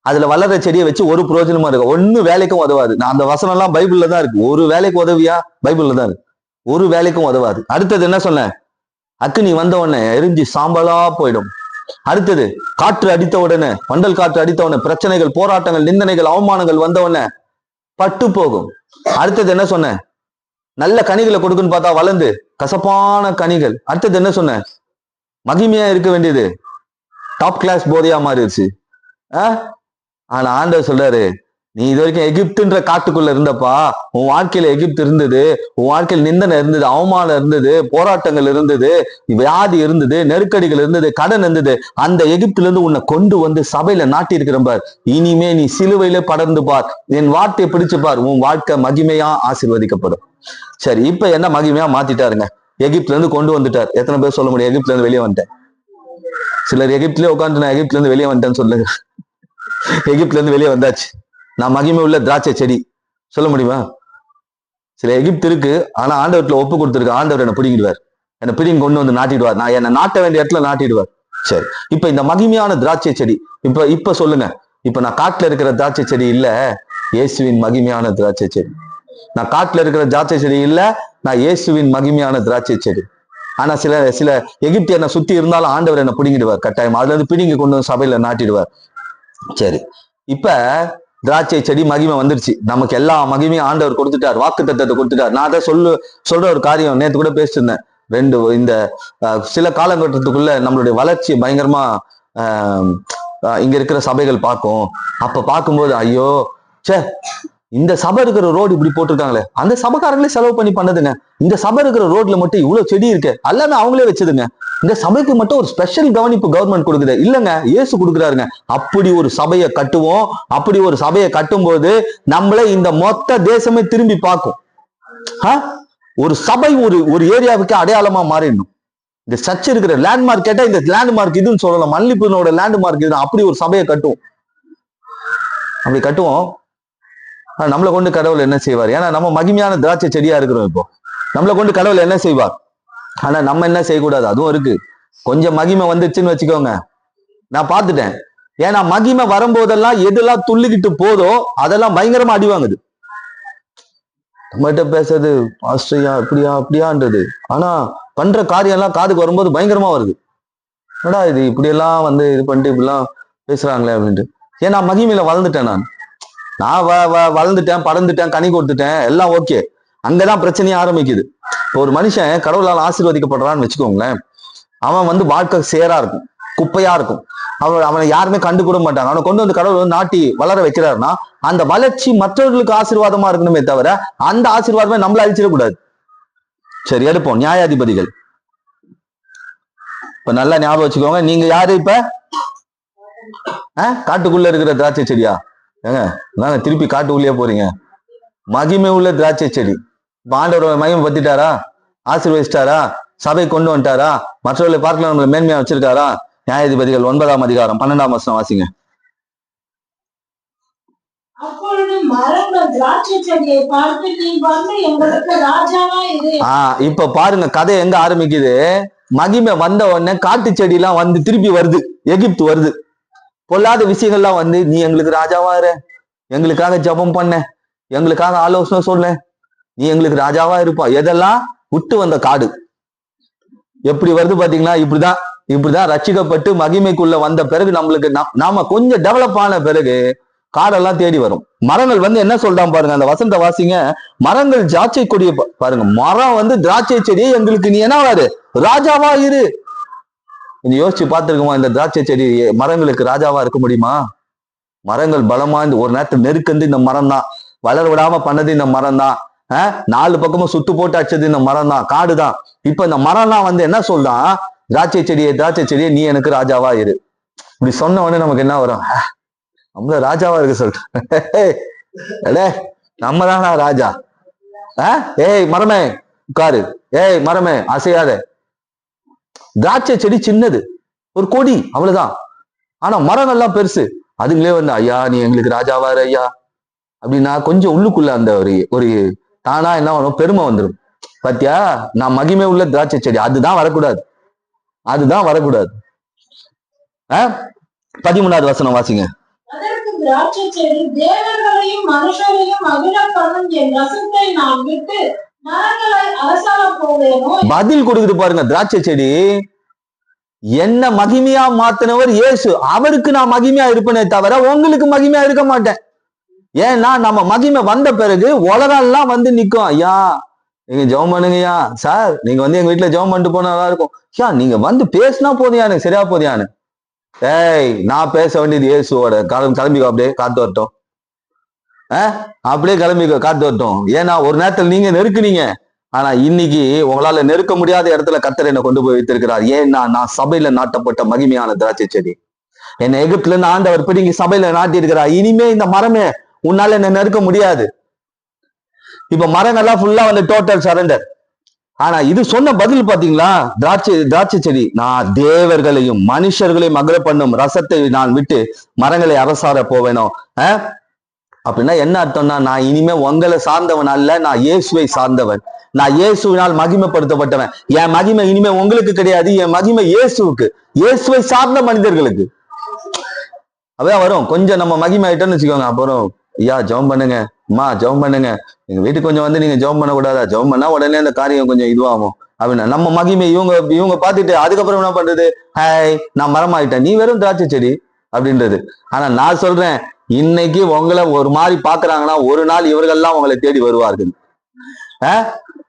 அதுல வளர்ற செடியை வச்சு ஒரு பிரயோஜனமா இருக்கு, ஒண்ணு வேலைக்கும் உதவாது. நான் அந்த வசனம் எல்லாம் பைபிள்ல தான் இருக்கு. ஒரு வேலைக்கு உதவியா? பைபிள்ல தான் இருக்கு. ஒரு வேலைக்கும் உதவாது. அடுத்தது என்ன சொன்னேன்? அக்கினி வந்த உடனே எரிஞ்சு சாம்பலா போயிடும். அடுத்தது காற்று அடித்த உடனே, வண்டல் காற்று அடித்த உடனே பிரச்சனைகள், போராட்டங்கள், நிந்தனைகள், அவமானங்கள் வந்த உடனே பட்டு போகும். அடுத்தது என்ன சொன்னேன்? நல்ல கனிகளை கொடுக்குன்னு பார்த்தா வளர்ந்து கசப்பான கனிகள். அடுத்தது என்ன சொன்னேன்? மகிமையா இருக்க வேண்டியது டாப் கிளாஸ் போதையா மாறிடுச்சு. ஆனா ஆண்டவர் சொல்றாரு, நீ இது வரைக்கும் எகிப்துன்ற காட்டுக்குள்ள இருந்தப்பா, உன் வாழ்க்கையில எகிப்து இருந்தது, உன் வாழ்க்கையில் நிந்தனை இருந்தது, அவமானம் இருந்தது, போராட்டங்கள் இருந்தது, வியாதி இருந்தது, நெருக்கடிகள் இருந்தது, கடன் இருந்தது. அந்த எகிப்துல இருந்து உன்னை கொண்டு வந்து சபையில நாட்டி இருக்கிற பார். இனிமே நீ சிலுவையில படர்ந்து பார், என் வார்த்தையை பிடிச்சு பார், உன் வாழ்க்கை மகிமையா ஆசீர்வதிக்கப்படும். சரி, இப்ப என்ன மகிமையா மாத்திட்டாருங்க? எகிப்துல இருந்து கொண்டு வந்துட்டார். எத்தனை பேர் சொல்ல முடியும் எகிப்துல இருந்து வெளியே வந்துட்டேன்? சிலர் எகிப்துலயே உட்காந்து நான் எகிப்துல இருந்து வெளியே வந்துட்டேன்னு சொல்லுங்க. எகிப்துல இருந்து வெளியே வந்தாச்சு, நான் மகிமை உள்ள திராட்சை செடி, சொல்ல முடியுமா? சில எகிப்து இருக்கு, ஆனா ஆண்டவர்ல ஒப்பு கொடுத்துருக்கு. ஆண்டவர் என்ன பிடிங்கிடுவார், என்ன பிடிங்கி கொண்டு வந்து நாட்டிடுவார், நான் என்ன நாட்ட வேண்டிய இடத்துல நாட்டிடுவார். சரி, இப்ப இந்த மகிமையான திராட்சை செடி, இப்ப சொல்லுங்க, இப்ப நான் காட்டுல இருக்கிற திராட்சை செடி இல்ல, இயேசுவின் மகிமையான திராட்சை செடி. நான் காட்டுல இருக்கிற திராட்சை செடி இல்ல, நான் இயேசுவின் மகிமையான திராட்சை செடி. ஆனா சில சில எகிப்து என்ன சுத்தி இருந்தாலும் ஆண்டவர் என்ன பிடிங்கிடுவார் கட்டாயம், அதுல இருந்து பிடிங்கி கொண்டு வந்து சபையில நாட்டிடுவார். சரி, இப்ப திராட்சை செடி மகிமை வந்துருச்சு, நமக்கு எல்லா மகிமையும் ஆண்டவர் கொடுத்துட்டார், வாக்கு தத்தத்தை கொடுத்துட்டார். நான் அதை சொல்ற ஒரு காரியம் நேற்று கூட பேசியிருந்தேன். இந்த சில காலகட்டத்துக்குள்ள நம்மளுடைய வளர்ச்சி பயங்கரமா இங்க இருக்கிற சபைகள் பார்க்கும். அப்ப பார்க்கும்போது ஐயோ சே, இந்த சபை இருக்கிற ரோடு இப்படி போட்டிருக்காங்களே, அந்த சபைக்காரங்களே செலவு பண்ணி பண்ணதுங்க. இந்த சபை இருக்கிற ரோட்ல மட்டும் இவ்வளவு செடி இருக்கு, எல்லாமே அவங்களே வச்சதுங்க. இந்த சபைக்கு மட்டும் ஒரு ஸ்பெஷல் கவனிப்பு கவர்மெண்ட் கொடுக்குது இல்லங்க, இயேசு கொடுக்குறாருங்க. அப்படி ஒரு சபையை கட்டுவோம். அப்படி ஒரு சபையை கட்டும் போது நம்மள இந்த மொத்த தேசமே திரும்பி பார்க்கும். ஒரு சபை ஒரு ஏரியாவுக்கு அடையாளமா மாறிடணும். இந்த சர்ச் இருக்கிற லேண்ட்மார்க் கேட்டா இந்த லேண்ட்மார்க் இதுன்னு சொல்லலாம், மல்லிப்பூனோட லேண்ட்மார்க் இது. அப்படி ஒரு சபையை கட்டுவோம். அப்படி கட்டுவோம். நம்மளை கொண்டு கடவுள் என்ன செய்வார்? ஏன்னா நம்ம மகிமையான திராட்சை செடியா இருக்கிறோம். இப்போ நம்மளை கொண்டு கடவுள் என்ன செய்வார்? ஆனா நம்ம என்ன செய்யக்கூடாது, அதுவும் இருக்கு. கொஞ்சம் மகிமை வந்துச்சுன்னு வச்சுக்கோங்க, நான் பார்த்துட்டேன். ஏன்னா மகிமை வரும்போதெல்லாம் எதெல்லாம் துள்ளிக்கிட்டு போதோ அதெல்லாம் பயங்கரமா அடி வாங்குது. நம்மகிட்ட பேசுறது ஆஸ்திரியா இப்படியா அப்படியான்றது, ஆனா பண்ற காரியம் எல்லாம் காதுக்கு வரும்போது பயங்கரமா வருது. என்னடா இது இப்படியெல்லாம் இது பண்ணிட்டு இப்படிலாம் பேசுறாங்களே அப்படின்ட்டு. ஏன்னா மகிமையில வளர்ந்துட்டேன். நான் வளர்ந்துட்டேன், படர்ந்துட்டேன், கனி கொடுத்துட்டேன், எல்லாம் ஓகே. அங்கதான் பிரச்சனையே ஆரம்பிக்குது. இப்போ ஒரு மனுஷன் கடவுளால் ஆசீர்வதிக்கப்படுறான்னு வச்சுக்கோங்களேன், அவன் வாழ்க்கை சேரா இருக்கும், குப்பையா இருக்கும். அவனை யாருமே கண்டு கூட மாட்டாங்க. அவனை கொண்டு வந்து கடவுள் நாட்டி வளர வைக்கிறாருன்னா அந்த வளர்ச்சி மற்றவர்களுக்கு ஆசீர்வாதமா இருக்கணுமே தவிர அந்த ஆசீர்வாதமே நம்மள அழிச்சிடக்கூடாது. சரி, எடுப்போம் நியாயாதிபதிகள். இப்ப நல்லா ஞாபகம் வச்சுக்கோங்க, நீங்க யாரு? இப்ப காட்டுக்குள்ள இருக்கிற திராட்சை செடியா? ஏங்க நாங்க திருப்பி காட்டுக்குள்ளேயே போறீங்க. மகிமை உள்ள திராட்சை செடி. ஆண்டவர் மகிமை பத்திட்டாரா, ஆசீர்வதிச்சிட்டாரா, சபை கொண்டு வந்துட்டாரா, மற்றவர்களை பார்க்கலாம் நம்மளை மேன்மையா வச்சிருக்காரா? நியாயாதிபதிகள் 9ஆம் அதிகாரம் 12ஆம் வசனம் வாசிங்க. அப்பொழுது மரங்கள் திராட்சை செடியை பார்த்து, நீ வந்து எங்களுக்கு ராஜாவா இரு. இப்ப பாருங்க கதை எங்க ஆரம்பிக்குது. மகிமை வந்த உடனே காட்டு செடி எல்லாம் திருப்பி வருது, எகிப்து வருது. பொல்லாத விஷயங்கள்லாம் நீ எங்களுக்கு ராஜாவா இரு, எங்களுக்காக ஜபம் பண்ண, எங்களுக்காக ஆலோசனை சொல்ல, நீ எங்களுக்கு ராஜாவா இருப்பா. எதெல்லாம் விட்டு வந்த காடு எப்படி வருது பாத்தீங்களா? இப்படிதான் ரட்சிக்கப்பட்டு மகிமைக்குள்ள வந்த பிறகு நம்மளுக்கு நாம கொஞ்சம் டெவலப் ஆன பிறகு காடெல்லாம் தேடி வரும். மரங்கள் என்ன சொல்றான் பாருங்க, அந்த வசந்த வாசிங்க. மரங்கள் திராட்சை கொடிய பாருங்க, மரம் திராட்சை செடியை எங்களுக்கு நீ என்னவாரு, ராஜாவா இரு. கொஞ்சம் யோசிச்சு பார்த்துருக்குமா? இந்த திராட்சை செடி மரங்களுக்கு ராஜாவா இருக்க முடியுமா? மரங்கள் பலமா ஒரு நேரத்தில் நெருக்கந்து இந்த மரம் தான், வளர விடாம பண்ணது இந்த மரம் தான், 4 பக்கமும் சுத்து போட்டு அடிச்சது இந்த மரம் தான், காடு தான். இப்ப இந்த மரம்லாம் என்ன சொல்றான், திராட்சை செடியை நீ எனக்கு ராஜாவா இரு. இப்படி சொன்ன உடனே நமக்கு என்ன வரும், நம்மள ராஜாவா இருக்க சொல்ற, நம்ம தானா ராஜா? ஏய் மரமே உட்காரு, ஏய் மரமே அசையாத. திராட்சை செடி சின்னது, ஒரு கொடி, அவ்வளவுதான். ஆனா மரங்கள்லாம் பெருசு. அதுங்களே ஐயா நீ எங்களுக்கு ராஜாவாரு ஐயா அப்படின்னா கொஞ்சம் உள்ளுக்குள்ள அந்த ஒரு தானா என்ன வரும், பெருமை வந்துடும். பாத்தியா, நான் மகிமை உள்ள திராட்சை செடி, அதுதான் வரக்கூடாது, அதுதான் வரக்கூடாது. 13வது வசனம் வாசிங்க. அதற்கு திராட்சை செடி, தேவர்களையும் மனுஷரையும் மகிழ பண்ணும் என் ரசத்தை நான் விட்டு மரங்களை அரசால போவேனோ. பதில் கொடுக்குது பாருங்க திராட்சை செடி. என்ன மகிமையா மாத்தினவர் இயேசு, அவருக்கு நான் மகிமையா இருப்பேனே தவிர உங்களுக்கு மகிமையா இருக்க மாட்டேன். ஏன்னா நம்ம மகிமை வந்த பிறகு உலகம் எல்லாம் நிக்கும். ஐயா நீங்க ஜெபம் பண்ணுங்கய்யா, சார் நீங்க எங்க வீட்டுல ஜெபம் பண்ணிட்டு போனா நல்லா இருக்கும். ஐயா நீங்க பேசினா போதியானு, சரியா போதியானு. ஏய் நான் பேச வேண்டியது இயேசுவோட. கிளம்பிக்கோ, அப்படியே காத்து வரட்டும், அப்படியே கிளம்பிக்கோ, காத்து வரட்டும். ஏன்னா ஒரு நேரத்தில் நீங்க நெருக்குனீங்க, ஆனா இன்னைக்கு உங்களால நெருக்க முடியாத இடத்துல கர்த்தர் என்னை கொண்டு போய் வைத்திருக்கிறார். ஏன்னா நான் சபையில நாட்டப்பட்ட மகிமையான திராட்சை செடி. என்னை எகிப்துல இருந்து ஆண்டவர் பிடிங்கி சபையில நாட்டி இருக்கிறார். இனிமே இந்த மரமே உன்னால என்ன நெருக்க முடியாது. இப்ப மரங்கள்லாம் ஃபுல்லா டோட்டல் சரண்டர். ஆனா இது சொன்ன பதில் பாத்தீங்களா? திராட்சை செடி, நான் தேவர்களையும் மனுஷர்களையும் அகல பண்ணும் ரசத்தை நான் விட்டு மரங்களை அரசார போவேனோ. அப்படின்னா என்ன அர்த்தம்னா, நான் இனிமே உங்களை சார்ந்தவன் அல்ல, நான் இயேசுவை சார்ந்தவன். நான் இயேசுவினால் மகிமைப்படுத்தப்பட்டவன். என் மகிமை இனிமே உங்களுக்கு கிடையாது, என் மகிமை இயேசுவுக்கு, இயேசுவை சார்ந்த மனிதர்களுக்கு. அப்படிதான் வரும். கொஞ்சம் நம்ம மகிமை ஆயிட்டோம்னு வச்சுக்கோங்க, அப்புறம் ஐயா ஜெபம் பண்ணுங்க, அம்மா ஜெபம் பண்ணுங்க, எங்க வீட்டுக்கு கொஞ்சம் வந்து நீங்க ஜெபம் பண்ண கூடாதா, ஜெபம் பண்ணா உடனே அந்த காரியம் கொஞ்சம் இதுவாகும் அப்படின்னா நம்ம மகிமை இவங்க பார்த்துட்டு அதுக்கப்புறம் என்ன பண்றது? ஹாய் நான் மரமாயிட்டேன், நீ வெறும் திராட்சை செடி அப்படின்றது. ஆனா நான் சொல்றேன், இன்னைக்கு உங்களை ஒரு மாதிரி பாக்குறாங்கன்னா ஒரு நாள் இவர்கள்லாம் உங்களை தேடி வருவார்கள்.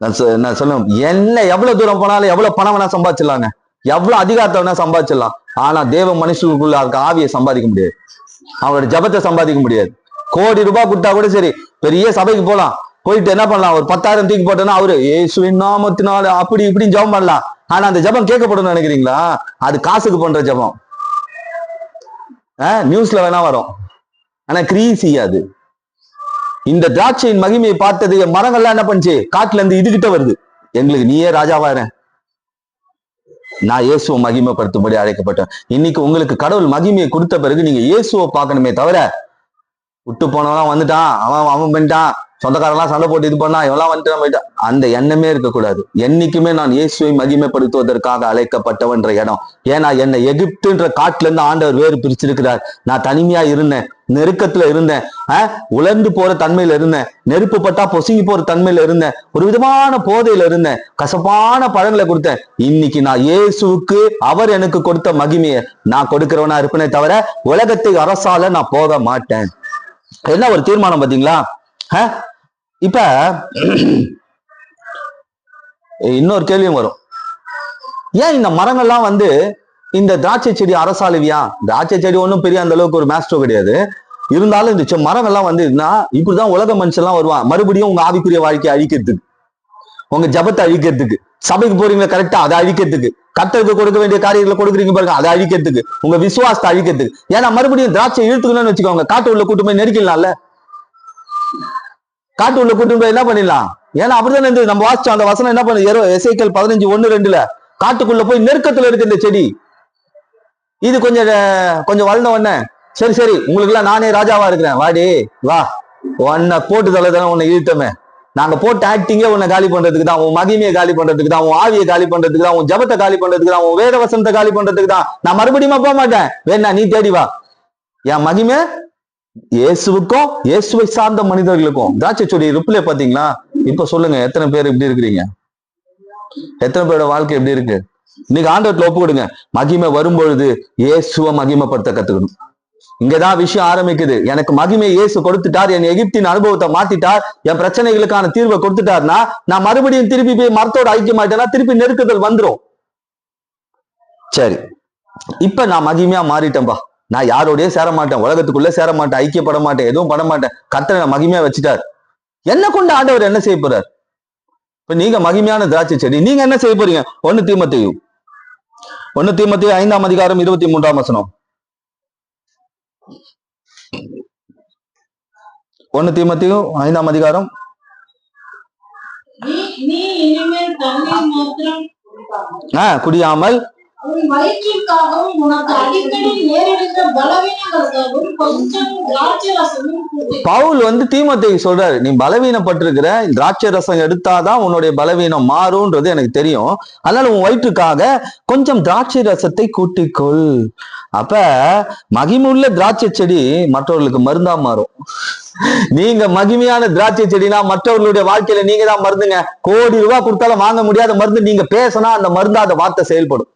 நான் சொல்லுவேன், என்ன எவ்வளவு தூரம் போனாலும் எவ்வளவு பணம் வேணா சம்பாதிச்சிடலாங்க, எவ்வளவு அதிகாரத்தை வேணா சம்பாதிச்சிடலாம். ஆனா தேவ மனுஷனுக்குள்ள இருக்க ஆவியை சம்பாதிக்க முடியாது, அவங்களோட ஜபத்தை சம்பாதிக்க முடியாது. கோடி ரூபாய் கொடுத்தா கூட சரி, பெரிய சபைக்கு போலாம், போயிட்டு என்ன பண்ணலாம், ஒரு 10,000 தூக்கி போட்டோன்னா அவரு இயேசுவின் நாமத்தினால அப்படி இப்படின்னு ஜபம் பண்ணலாம். ஆனா அந்த ஜபம் கேட்கப்படும் நினைக்கிறீங்களா? அது காசுக்கு பண்ற ஜபம். நியூஸ்ல வேணா வரும், ஆனா கிரியை செய்யாது. இந்த திராட்சையின் மகிமையை பார்த்தது மரங்கள்லாம் என்ன பண்ணுச்சு? காட்டுல இருந்து இதுகிட்ட வருது, எங்களுக்கு நீயே ராஜாவாரு, நான் இயேசுவை மகிமைப்படுத்தும்படி அழைக்கப்பட்டேன். இன்னைக்கு உங்களுக்கு கடவுள் மகிமையை கொடுத்த பிறகு நீங்க இயேசுவை பார்க்கணுமே தவிர, விட்டு போனவெல்லாம் வந்துட்டான், அவன் பண்ணிட்டான், சொந்தக்காரெல்லாம் சண்டை போட்டு இது பண்ணா, இவெல்லாம் வந்துட்டு போயிட்டான், அந்த எண்ணமே இருக்கக்கூடாது. என்னைக்குமே நான் இயேசுவை மகிமைப்படுத்துவதற்காக அழைக்கப்பட்டவன்ற இடம். ஏன்னா என்னை எகிப்துன்ற காட்டுல இருந்து ஆண்டவர் வேறு பிரிச்சிருக்கிறார். நான் தனிமையா இருந்தேன், நெருக்கத்துல இருந்தேன், உலர்ந்து போற தன்மையில இருந்தேன், நெருப்பு பட்டா பொசுங்கி போற தன்மையில இருந்தேன், ஒரு விதமான போதையில இருந்தேன், கசப்பான பழங்களை கொடுத்தேன். இன்னைக்கு நான் இயேசுவுக்கு அவர் எனக்கு கொடுத்த மகிமையை நான் கொடுக்கிறவனா இருப்பேனே தவிர உலகத்தை அரசால நான் போக மாட்டேன். என்ன ஒரு தீர்மானம் பாத்தீங்களா? இப்ப இன்னொரு கேள்வியும் வரும், ஏன் இந்த மரங்கள்லாம் வந்து இந்த திராட்சை செடி அரசாளுவியா? திராட்சை செடி ஒன்றும் பெரிய அந்த அளவுக்கு ஒரு மேஸ்ட்ரோ கிடையாது, இருந்தாலும் இந்த மரங்கள்லாம் வந்து இப்படிதான் உலக மனுஷன்லாம் வருவான், மறுபடியும் உங்க ஆவிக்குரிய வாழ்க்கையை அழிக்கிறதுக்கு, உங்க ஜபத்தை அழிக்கிறதுக்கு, சபைக்கு போறீங்களா கரெக்டா அதை அழிக்கிறதுக்கு, கர்த்தருக்கு கொடுக்க வேண்டிய காரியங்களை கொடுக்குறீங்க பாருங்க அதை அழிக்கிறதுக்கு, உங்க விசுவாசத்தை அழிக்கிறதுக்கு. ஏன்னா மறுபடியும் திராட்சை இழுத்துக்கணும்னு வச்சுக்கோங்க, காட்டு உள்ள கூட்டு போய் நெருக்கலாம்ல, காட்டு உள்ள கூட்டு போய் என்ன பண்ணிடலாம். ஏன்னா அப்படிதான் நம்ம வாசிச்சோம் அந்த வசனம் என்ன பண்ணு, எசேக்கியேல் 15:1-2 காட்டுக்குள்ள போய் நெருக்கத்துல இருக்கு இந்த செடி. இது கொஞ்சம் வளர்ந்த உடனே சரி உங்களுக்கு எல்லாம் நானே ராஜாவா இருக்கிறேன், வாடி வா, உன்னை போட்டு தலைதானே உன்னை இழுத்தமே, நாங்க போட்டு ஆக்டிங்கே உன்னை காலி பண்றதுக்கு தான், உன் மகிமையை காலி பண்றதுக்கு தான், உன் ஆவியை காலி பண்றதுக்கு தான், உன் ஜபத்தை காலி பண்றதுக்கு தான், உன் வேத வசனத்தை காலி பண்றதுக்கு தான். நான் மறுபடியும் போக மாட்டேன், வேணா நீ தேடி வா. என் மகிமை இயேசுவுக்கும் இயேசுவை சார்ந்த மனிதர்களுக்கும். திராட்சை செடி ரிப்ளே பாத்தீங்களா? இப்ப சொல்லுங்க, எத்தனை பேர் இப்படி இருக்கிறீங்க? எத்தனை பேரோட வாழ்க்கை எப்படி இருக்கு? இன்னைக்கு ஆண்டவத்துல ஒப்பு கொடுங்க. மகிமை வரும்பொழுது இயேசுவை மகிமைப்படுத்த கத்துக்கணும். இங்கதான் விஷயம் ஆரம்பிக்குது. எனக்கு மகிமை இயேசு கொடுத்துட்டார், என் எகிப்தின் அனுபவத்தை மாத்திட்டார், என் பிரச்சனைகளுக்கான தீர்வை கொடுத்துட்டாருன்னா நான் மறுபடியும் திருப்பி போய் மரத்தோட ஐக்கியமாயிட்டேன்னா திருப்பி நெருக்குதல் வந்துடும். சரி, இப்ப நான் மகிமையா மாறிட்டேன்பா, நான் யாரோடய சேர மாட்டேன், உலகத்துக்குள்ள சேர மாட்டேன், ஐக்கியப்பட மாட்டேன், எதுவும் பண்ண மாட்டேன், கர்த்தரை மகிமையா வச்சுட்டார். என்ன கொண்டு ஆண்டவர் என்ன செய்ய போறார்? இப்ப நீங்க மகிமையான திராட்சை செடி, நீங்க என்ன செய்ய போறீங்க? 1 தீமோத்தேயு 5:23 1 தீமோத்தேயு 5 குடியாமல் பவுல் வந்து தீமோத்தேயு சொல்றாரு, நீ பலவீனப்பட்டிருக்கிற, திராட்சை ரசம் எடுத்தாதான் உன்னுடைய பலவீனம் மாறும்ன்றது எனக்கு தெரியும், அதனால உன் வயிற்றுக்காக கொஞ்சம் திராட்சை ரசத்தை கூட்டிக்கொள். அப்ப மகிமுள்ள திராட்சை செடி மற்றவர்களுக்கு மருந்தா மாறும். நீங்க மகிமையான திராட்சை செடினா மற்றவர்களுடைய வாழ்க்கையில நீங்க தான் மருந்துங்க. கோடி ரூபாய் கொடுத்தாலும் வாங்க முடியாத மருந்து நீங்க பேசினா அந்த மருந்து அந்த வார்த்தை செயல்படும்.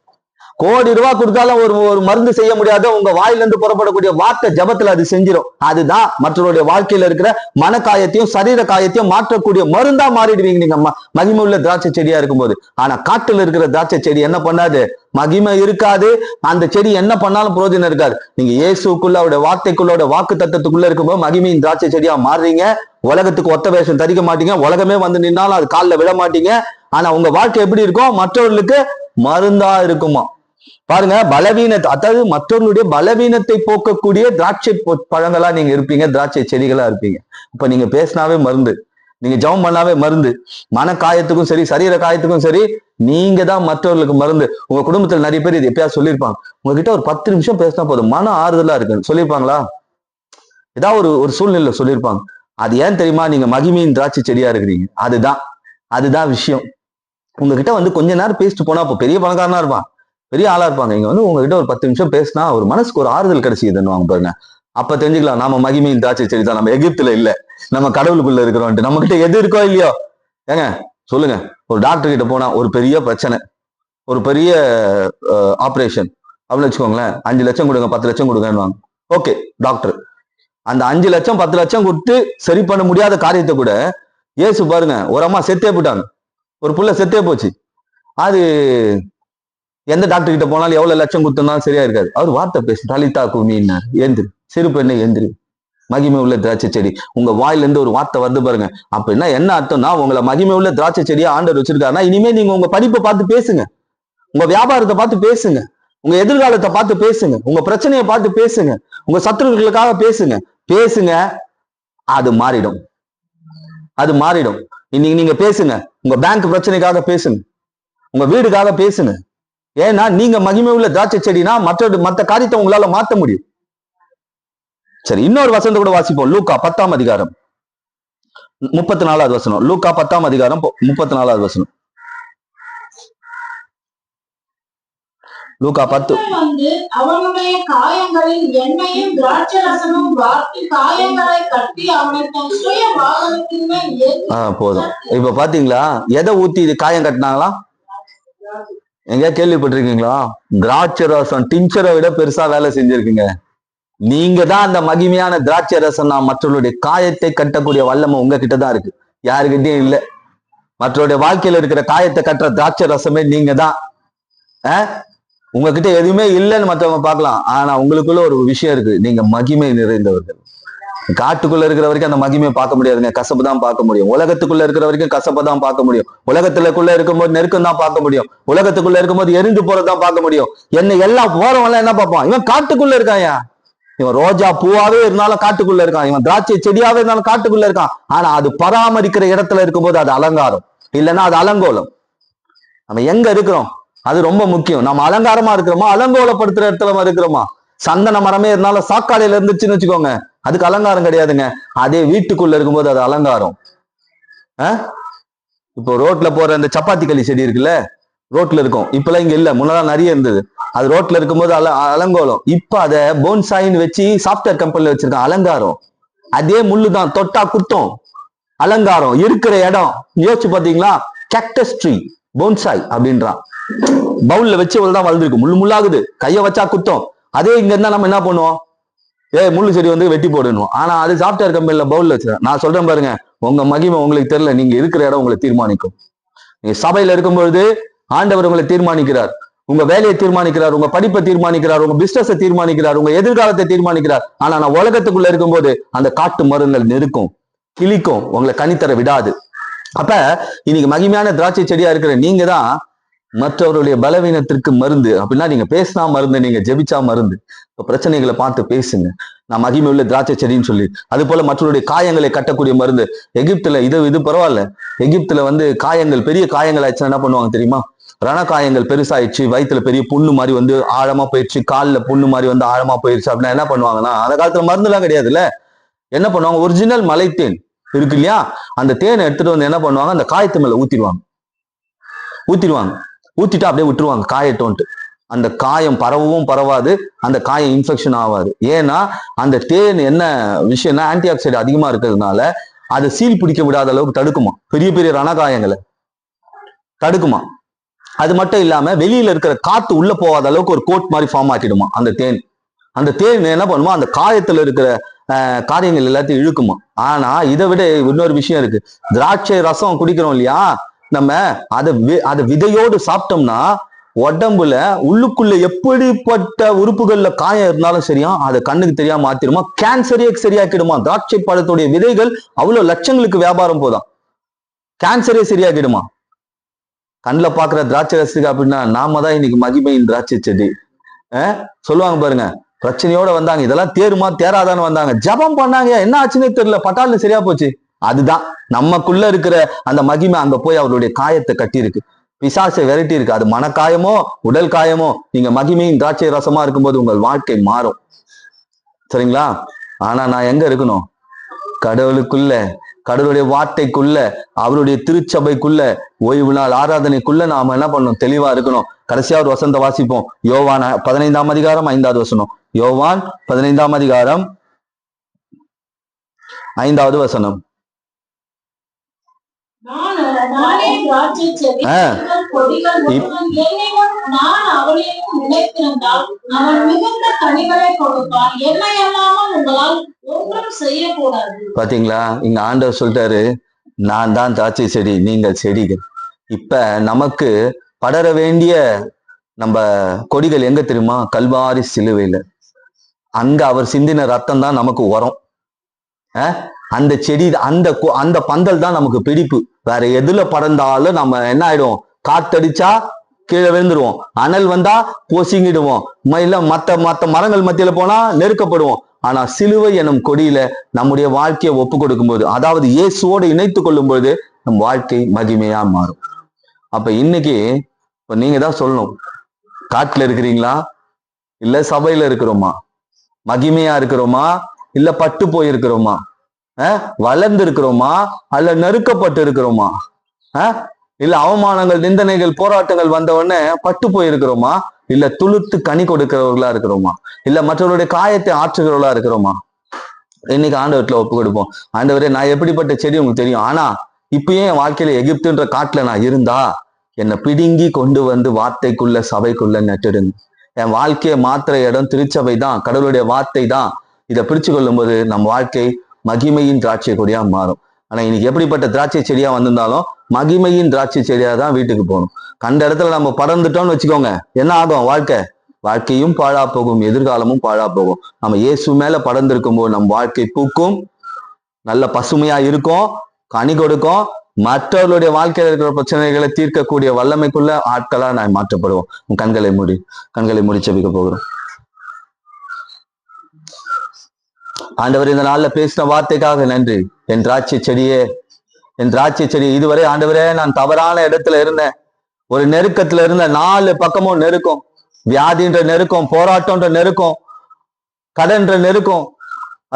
கோடி ரூபாய் கொடுத்தாலும் ஒரு மருந்து செய்ய முடியாத உங்க வாயிலிருந்து புறப்படக்கூடிய வார்த்தை ஜபத்துல அது செஞ்சிடும். அதுதான் மற்றவருடைய வாழ்க்கையில இருக்கிற மனக்காயத்தையும் சரீர காயத்தையும் மாற்றக்கூடிய மருந்தா மாறிடுவீங்க நீங்க மகிமை உள்ள திராட்சை செடியா இருக்கும்போது. ஆனா காட்டுல இருக்கிற திராட்சை செடி என்ன பண்ணாது? மகிமை இருக்காது, அந்த செடி என்ன பண்ணாலும் பிரயோஜனம் இருக்காது. நீங்க இயேசுக்குள்ள அவருடைய வார்த்தைக்குள்ள வாக்கு தத்துவத்துக்குள்ள இருக்கும்போது மகிமையின் திராட்சை செடியா மாறுறீங்க. உலகத்துக்கு ஒத்த வேஷம் தரிக்க மாட்டீங்க, உலகமே வந்து நின்னாலும் அது காலில் விட மாட்டீங்க. ஆனா உங்க வாழ்க்கை எப்படி இருக்கும்? மற்றவர்களுக்கு மருந்தா இருக்குமா பாருங்க. பலவீனத்தை, அதாவது மற்றவர்களுடைய பலவீனத்தை போக்கக்கூடிய திராட்சை பழங்களா நீங்க இருப்பீங்க, திராட்சை செடிகளா இருப்பீங்க. இப்ப நீங்க பேசினாவே மருந்து, நீங்க ஜெபம் பண்ணாவே மருந்து. மன காயத்துக்கும் சரி, சரீர காயத்துக்கும் சரி, நீங்க தான் மற்றவர்களுக்கு மருந்து. உங்க குடும்பத்துல நிறைய பேர் இது எப்பயாவது சொல்லியிருப்பாங்க, உங்ககிட்ட ஒரு 10 நிமிஷம் பேசினா போதும், மன ஆறுதலா இருக்கு சொல்லியிருப்பாங்களா? ஏதாவது ஒரு சூழ்நிலை சொல்லியிருப்பாங்க. அது ஏன் தெரியுமா? நீங்க மகிமையின் திராட்சை செடியா இருக்கிறீங்க. அதுதான் விஷயம். உங்ககிட்ட வந்து கொஞ்ச நேரம் பேசிட்டு போனா, அப்போ பெரிய பணக்காரனா இருப்பான், பெரிய ஆளா இருப்பாங்க, இங்க வந்து உங்ககிட்ட ஒரு 10 நிமிஷம் பேசினா ஒரு மனசுக்கு ஒரு ஆறுதல் கிடைச்சிதுன்னு பாருங்க. அப்ப தெரிஞ்சுக்கலாம் நாம மகிமையின் திராட்சை செடி தான், நம்ம எகிப்துல இல்ல, நம்ம கடவுளுக்குள்ள இருக்கிறோம். நம்ம கிட்ட எது இருக்கோ இல்லையோ, ஏங்க சொல்லுங்க, ஒரு டாக்டர் கிட்ட போனா ஒரு பெரிய பிரச்சனை, ஒரு பெரிய ஆபரேஷன் அப்படின்னு வச்சுக்கோங்களேன், 5 லட்சம் கொடுங்க 10 லட்சம் கொடுங்க. ஓகே டாக்டர், அந்த 5 லட்சம் 10 லட்சம் கொடுத்து சரி பண்ண முடியாத காரியத்தை கூட இயேசு பாருங்க, ஒரு அம்மா செத்தே போட்டாங்க, ஒரு புள்ள செத்தே போச்சு. அது எந்த டாக்டர் கிட்ட போனாலும் எவ்வளவு லட்சம் கொடுத்திருந்தாலும் சரியா இருக்காது. அவர் வார்த்தை பேசு, தலிதா குமின்னார், எந்திரு சிறு பெண்ணை எந்திரு, மகிமை உள்ள திராட்சை செடி. உங்க வாயில இருந்து ஒரு வார்த்தை வருது பாருங்க, அப்படின்னா என்ன அர்த்தம்னா, உங்களை மகிமை உள்ள திராட்சை செடியா ஆண்டவர் வச்சிருக்காருன்னா, இனிமே நீங்க உங்க படிப்பை பார்த்து பேசுங்க, உங்க வியாபாரத்தை பார்த்து பேசுங்க, உங்க எதிர்காலத்தை பார்த்து பேசுங்க, உங்க பிரச்சனையை பார்த்து பேசுங்க, உங்க சத்துருக்களுக்காக பேசுங்க. அது மாறிடும். இன்னைக்கு நீங்க பேசுங்க, உங்க பேங்க் பிரச்சனைக்காக பேசுங்க, உங்க வீடுக்காக பேசுங்க. ஏன்னா நீங்க மகிமை உள்ள திராட்சை செடினா மற்ற காரியத்தை உங்களால மாற்ற முடியும். சரி, இன்னொரு வசனத்தை கூட வாசிப்போம். லூக்கா 10ஆம் அதிகாரம் 34வது வசனம். லூக்கா 10ஆம் அதிகாரம் 34வது வசனம். லூக்கா 10 வந்து அவனுடைய காயங்களில் எண்ணெயும் திராட்சை ரசமும் வார்த்து காயங்களை கட்டி அவனை தன் சுய வாகனத்தின் மேல் ஏற்றி. போதும். இப்ப பாத்தீங்களா, எதை ஊத்தி இது காயம் கட்டினாங்களா? எங்க கேள்விப்பட்டிருக்கீங்களா? திராட்சை ரசம் டிஞ்சரை விட பெருசா வேலை செஞ்சிருக்குங்க. நீங்க தான் அந்த மகிமையான திராட்சை ரசம். மற்றவருடைய காயத்தை கட்டக்கூடிய வல்லமை உங்ககிட்ட தான் இருக்கு, யாருக்கிட்டையும் இல்லை. மற்றவருடைய வாழ்க்கையில இருக்கிற காயத்தை கட்டுற திராட்சை ரசமே நீங்க தான். உங்ககிட்ட எதுவுமே இல்லைன்னு மற்றவங்க பார்க்கலாம், ஆனா உங்களுக்குள்ள ஒரு விஷயம் இருக்கு, நீங்க மகிமை நிறைந்தவர்கள். காட்டுக்குள்ள இருக்கிற வரைக்கும் அந்த மகிமையை பார்க்க முடியாதுங்க, கசப்பு தான் பார்க்க முடியும். உலகத்துக்குள்ள இருக்கிற வரைக்கும் கசப்பை தான் பார்க்க முடியும். உலகத்துக்குள்ள இருக்கும்போது நெருக்கம் தான் பார்க்க முடியும். உலகத்துக்குள்ள இருக்கும்போது எரிந்து போறதுதான் பார்க்க முடியும். என்ன எல்லாம் போறவங்க என்ன பார்ப்பான், இவன் காட்டுக்குள்ள இருக்காயா, இவன் ரோஜா பூவாவே இருந்தாலும் காட்டுக்குள்ள இருக்கான், இவன் திராட்சை செடியாவே இருந்தாலும் காட்டுக்குள்ள இருக்கான். ஆனா அது பராமரிக்கிற இடத்துல இருக்கும்போது அது அலங்காரம், இல்லைன்னா அது அலங்கோலம். நம்ம எங்க இருக்கிறோம் அது ரொம்ப முக்கியம். நம்ம அலங்காரமா இருக்கிறோமா, அலங்கோலப்படுத்துற இடத்துல இருக்கிறோமா? சந்தன மரமே இருந்தாலும் சாக்காடையில இருந்துச்சுன்னு வச்சுக்கோங்க, அதுக்கு அலங்காரம் கிடையாதுங்க. அதே வீட்டுக்குள்ள இருக்கும்போது அது அலங்காரம். இப்போ ரோட்ல போற அந்த சப்பாத்தி களி செடி இருக்குல்ல, ரோட்ல இருக்கும், இப்பெல்லாம் இங்க இல்ல, முன்னதான் நிறைய இருந்தது. அது ரோட்ல இருக்கும்போது அலங்கோலம். இப்ப அதை போன்சாயின்னு வச்சு சாப்ட்வேர் கம்பெனில வச்சிருக்கான், அலங்காரம். அதே முள்ளுதான், தொட்டா குத்தம், அலங்காரம். இருக்கிற இடம் யோசிச்சு பாத்தீங்களா? கேக்டஸ் ட்ரீ போன்சாய் அப்படின்றான். பவுல்ல வச்சு தான் வளர்ந்துருக்கு, முள்ளு முள்ளாகுது, கைய வச்சா குத்தம். அதே இங்க இருந்தா நம்ம என்ன பண்ணுவோம், முள்ளு செடி வந்து வெட்டி போடணும். ஆனா அது சாப்ட்வேர் கம்பெனில பவுல்ல வச்சு. நான் சொல்றேன் பாருங்க, உங்க மகிமை உங்களுக்கு தெரியல, நீங்க இருக்கிற இடம் உங்களை தீர்மானிக்கும். நீங்க சபையில இருக்கும்பொழுது ஆண்டவர் உங்களை தீர்மானிக்கிறார், உங்க வேலையை தீர்மானிக்கிறார், உங்க படிப்பை தீர்மானிக்கிறார், உங்க பிசினஸை தீர்மானிக்கிறார், உங்க எதிர்காலத்தை தீர்மானிக்கிறார். ஆனா நான் உலகத்துக்குள்ள இருக்கும்போது அந்த காட்டு மரங்கள் நெருக்கும், கிளிக்கும், உங்களை கனித்தர விடாது. அப்ப இன்னைக்கு மகிமையான திராட்சை செடியா இருக்கிற நீங்க தான் மற்றவருடைய பலவீனத்திற்கு மருந்து. அப்படின்னா நீங்க பேசினா மருந்து, நீங்க ஜெபிச்சா மருந்து. இப்ப பிரச்சனைகளை பார்த்து பேசுங்க, நான் மகிமை உள்ள திராட்சை செடின்னு சொல்லி. அது போல மற்றவருடைய காயங்களை கட்டக்கூடிய மருந்து. எகிப்துல இது பரவாயில்ல, எகிப்துல வந்து காயங்கள், பெரிய காயங்கள் ஆயிடுச்சுன்னா என்ன பண்ணுவாங்க தெரியுமா? ரணக்காயங்கள் பெருசாயிடுச்சு, வயிற்றுல பெரிய புண்ணு மாதிரி வந்து ஆழமா போயிடுச்சு, காலில் புண்ணு மாதிரி வந்து ஆழமா போயிடுச்சு அப்படின்னா என்ன பண்ணுவாங்கன்னா, அந்த காலத்துல மருந்து எல்லாம் கிடையாதுல்ல, என்ன பண்ணுவாங்க, ஒரிஜினல் மலை தேன் இருக்கு இல்லையா, அந்த தேனை எடுத்துட்டு வந்து என்ன பண்ணுவாங்க, அந்த காயத்து மேல ஊத்திடுவாங்க, ஊத்திட்டு அப்படியே விட்டுருவாங்க காயட்டோன்ட்டு. அந்த காயம் பரவவும் பரவாது, அந்த காயம் இன்ஃபெக்ஷன் ஆகாது. ஏன்னா அந்த தேன் என்ன விஷயம்னா, ஆன்டி ஆக்சைடு அதிகமா இருக்கிறதுனால அதை சீல் பிடிக்க விடாத அளவுக்கு தடுக்குமா, பெரிய பெரிய ரணகாயங்களை தடுக்குமா. அது மட்டும் இல்லாம வெளியில இருக்கிற காத்து உள்ள போகாத அளவுக்கு ஒரு கோட் மாதிரி ஃபார்ம் ஆக்கிடுமா அந்த தேன். அந்த தேன் என்ன பண்ணுமா, அந்த காயத்துல இருக்கிற காரியங்கள் எல்லாத்தையும் இழுக்குமா. ஆனா இதை விட இன்னொரு விஷயம் இருக்கு. திராட்சை ரசம் குடிக்கிறோம் இல்லையா, நம்ம அதை விதையோடு சாப்பிட்டோம்னா உடம்புல உள்ளுக்குள்ள எப்படிப்பட்ட உறுப்புகள்ல காயம் இருந்தாலும் சரியா, அதை கண்ணுக்கு தெரியாம மாத்திருமா, கேன்சரே சரியாக்கிடுமா. திராட்சை பழத்துடைய விதைகள் அவ்வளவு லட்சங்களுக்கு வியாபாரம் போதான், கேன்சரே சரியாக்கிடுமா. கண்ணில் பாக்குற திராட்சை ரசிகா அப்படின்னா நாம தான் இன்னைக்கு மகிமையின் திராட்சை செடி. சொல்லுவாங்க பாருங்க, பிரச்சனையோட வந்தாங்க, இதெல்லாம் தேருமா தேராதான்னு வந்தாங்க, ஜபம் பண்ணாங்க, என்ன ஆச்சுன்னே தெரியல, பட்டாளு சரியா போச்சு. அதுதான் நமக்குள்ள இருக்கிற அந்த மகிமை அங்க போய் அவருடைய காயத்தை கட்டி இருக்கு, பிசாசை விரட்டி இருக்கு. அது மனக்காயமோ உடல் காயமோ, நீங்க மகிமையின் திராட்சை ரசமா இருக்கும்போது உங்கள் வாழ்க்கை மாறும். சரிங்களா? ஆனா நான் எங்க இருக்கணும்? கடவுளுக்குள்ள, கடவுளுடைய வார்த்தைக்குள்ள, அவருடைய திருச்சபைக்குள்ள, ஓய்வு நாள் ஆராதனைக்குள்ள நாம என்ன பண்ணணும்? தெளிவா இருக்கணும். கடைசியா ஒரு வசனத்தை வாசிப்போம். யோவான் 15ஆம் அதிகாரம் 5வது வசனம். யோவான் 15ஆம் அதிகாரம் 5வது வசனம். நானே திராட்சை செடி, நீங்கள் கொடிகள். ஒருவன் என்னையும் நான் அவனையும் நிலைத்திருந்தால் அவன் மிகுந்த கனிகளை கொடுப்பான். என்னை அல்லாமல் உங்களால் ஒன்றும் செய்யக்கூடாது. பாத்தீங்களா? இங்க ஆண்டவர் சொல்லிட்டாரு, நான் தான் திராட்சை செடி, நீங்கள் செடிகள். இப்ப நமக்கு படர வேண்டிய நம்ம கொடிகள் எங்க தெரியுமா? கல்வாரி சிலுவையில. அங்க அவர் சிந்தின ரத்தம் தான் நமக்கு உரம். அந்த செடி, அந்த பந்தல் தான் நமக்கு பிடிப்பு. வேற எதுல படர்ந்தாலும் நம்ம என்ன ஆயிடுவோம்? காத்தடிச்சா கீழே விழுந்துருவோம், அனல் வந்தா பொசிங்கிடுவோம், இல்ல மத்த மரங்கள் மத்தியில போனா நெருக்கப்படுவோம். ஆனா சிலுவை எனும் கொடியில நம்முடைய வாழ்க்கையை ஒப்பு கொடுக்கும் போது, அதாவது இயேசுவோடு இணைத்து கொள்ளும் போது நம் வாழ்க்கை மகிமையா மாறும். அப்ப இன்னைக்கு இப்ப நீங்க தான் சொல்லணும், காட்டுல இருக்கிறீங்களா இல்ல சபையில இருக்கிறோமா? மகிமையா இருக்கிறோமா இல்ல பட்டு போயிருக்கிறோமா? வளர்ந்து இருக்கிறோமா அல்ல நெருக்கப்பட்டு இருக்கிறோமா? இல்ல அவமானங்கள், நிந்தனைகள், போராட்டங்கள் வந்த உடனே பட்டு போயிருக்கிறோமா இல்ல துளுத்து கனி கொடுக்கிறவர்களா இருக்கிறோமா? இல்ல மற்றவருடைய காயத்தை ஆற்றுகிறவர்களா இருக்கிறோமா? இன்னைக்கு ஆண்டவர்ல ஒப்பு கொடுப்போம். ஆண்டவரே, நான் எப்படிப்பட்ட செடி உங்களுக்கு தெரியும், ஆனா இப்பயே என் வாழ்க்கையில எகிப்துன்ற காட்டுல நான் இருந்தா என்னை பிடுங்கி கொண்டு வந்து வார்த்தைக்குள்ள சபைக்குள்ள நட்டுடுங்க. என் வாழ்க்கையை மாத்திர இடம் திருச்சபை தான், கடவுளுடைய வார்த்தை தான். இதை பிடிச்சு கொள்ளும் போது நம் வாழ்க்கை மகிமையின் திராட்சை கொடியா மாறும். ஆனா இன்னைக்கு எப்படிப்பட்ட திராட்சை செடியா வந்திருந்தாலும் மகிமையின் திராட்சை செடியா தான் வீட்டுக்கு போகணும். கண்ட இடத்துல நம்ம படர்ந்துட்டோம்னு வச்சுக்கோங்க, என்ன ஆகும்? வாழ்க்கையும் பாழா போகும், எதிர்காலமும் பாழா போகும். நம்ம இயேசு மேல படர்ந்திருக்கும் போது நம் வாழ்க்கை பூக்கும், நல்ல பசுமையா இருக்கும், கனி கொடுக்கும், மற்றவர்களுடைய வாழ்க்கையில இருக்கிற பிரச்சனைகளை தீர்க்கக்கூடிய வல்லமைக்குள்ள ஆட்களா நான் மாற்றப்படுவோம். கண்களை மூடி செபிக்க போகிறோம். ஆண்டவர், இந்த நாள்ல பேசின வார்த்தைக்காக நன்றி. என் திராட்சை செடியே, இதுவரை ஆண்டவரே நான் தவறான இடத்துல இருந்தேன், ஒரு நெருக்கத்துல இருந்த, 4 பக்கமும் நெருக்கம், வியாதின்ற நெருக்கம், போராட்டம்ன்ற நெருக்கம், கடன்ற நெருக்கம்,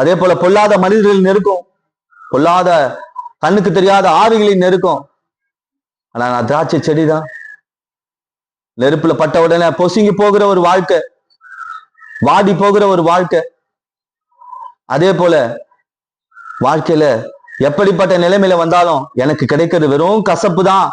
அதே போல பொல்லாத மனிதர்களின் நெருக்கம், பொல்லாத கண்ணுக்கு தெரியாத ஆவிகளின் நெருக்கம். ஆனா நான் திராட்சை செடிதான். நெருப்புல பட்ட உடனே பொசுங்கி போகிற ஒரு வாழ்க்கை, வாடி போகிற ஒரு வாழ்க்கை. அதே போல வாழ்க்கையில எப்படிப்பட்ட நிலைமையில வந்தாலும் எனக்கு கிடைக்கிறது வெறும் கசப்பு தான்.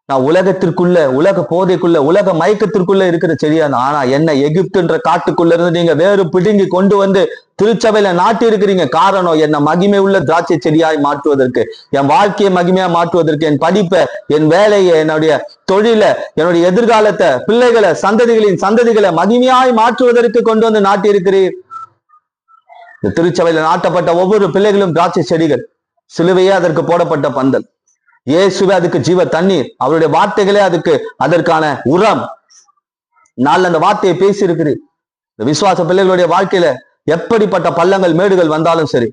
நான் உலகத்திற்குள்ள, உலக போதைக்குள்ள, உலக மயக்கத்திற்குள்ள இருக்கிற செடியா. ஆனா என்ன எகிப்துன்ற காட்டுக்குள்ள இருந்து நீங்க வேறு பிடுங்கி கொண்டு வந்து திருச்சபையில நாட்டி இருக்கிறீங்க. காரணம், என்ன மகிமை உள்ள திராட்சை செடியாய் மாற்றுவதற்கு, என் வாழ்க்கையை மகிமையா மாற்றுவதற்கு, என் படிப்பை, என் வேலையை, என்னுடைய தொழிலை, என்னுடைய எதிர்காலத்தை, பிள்ளைகளை, சந்ததிகளை மகிமையாய் மாற்றுவதற்கு கொண்டு வந்து நாட்டி இருக்கிறீர். இந்த திருச்சபையில நாட்டப்பட்ட ஒவ்வொரு பிள்ளைகளும் திராட்சை செடிகள், சிலுவையே அதற்கு போடப்பட்ட பந்தல், இயேசுவே அதுக்கு ஜீவ தண்ணீர், அவருடைய வார்த்தைகளே அதற்கான உரம். நாள் அந்த வார்த்தையை பேசி இருக்கிறீர். இந்த விசுவாச பிள்ளைகளுடைய வாழ்க்கையில எப்படிப்பட்ட பள்ளங்கள் மேடுகள் வந்தாலும் சரி,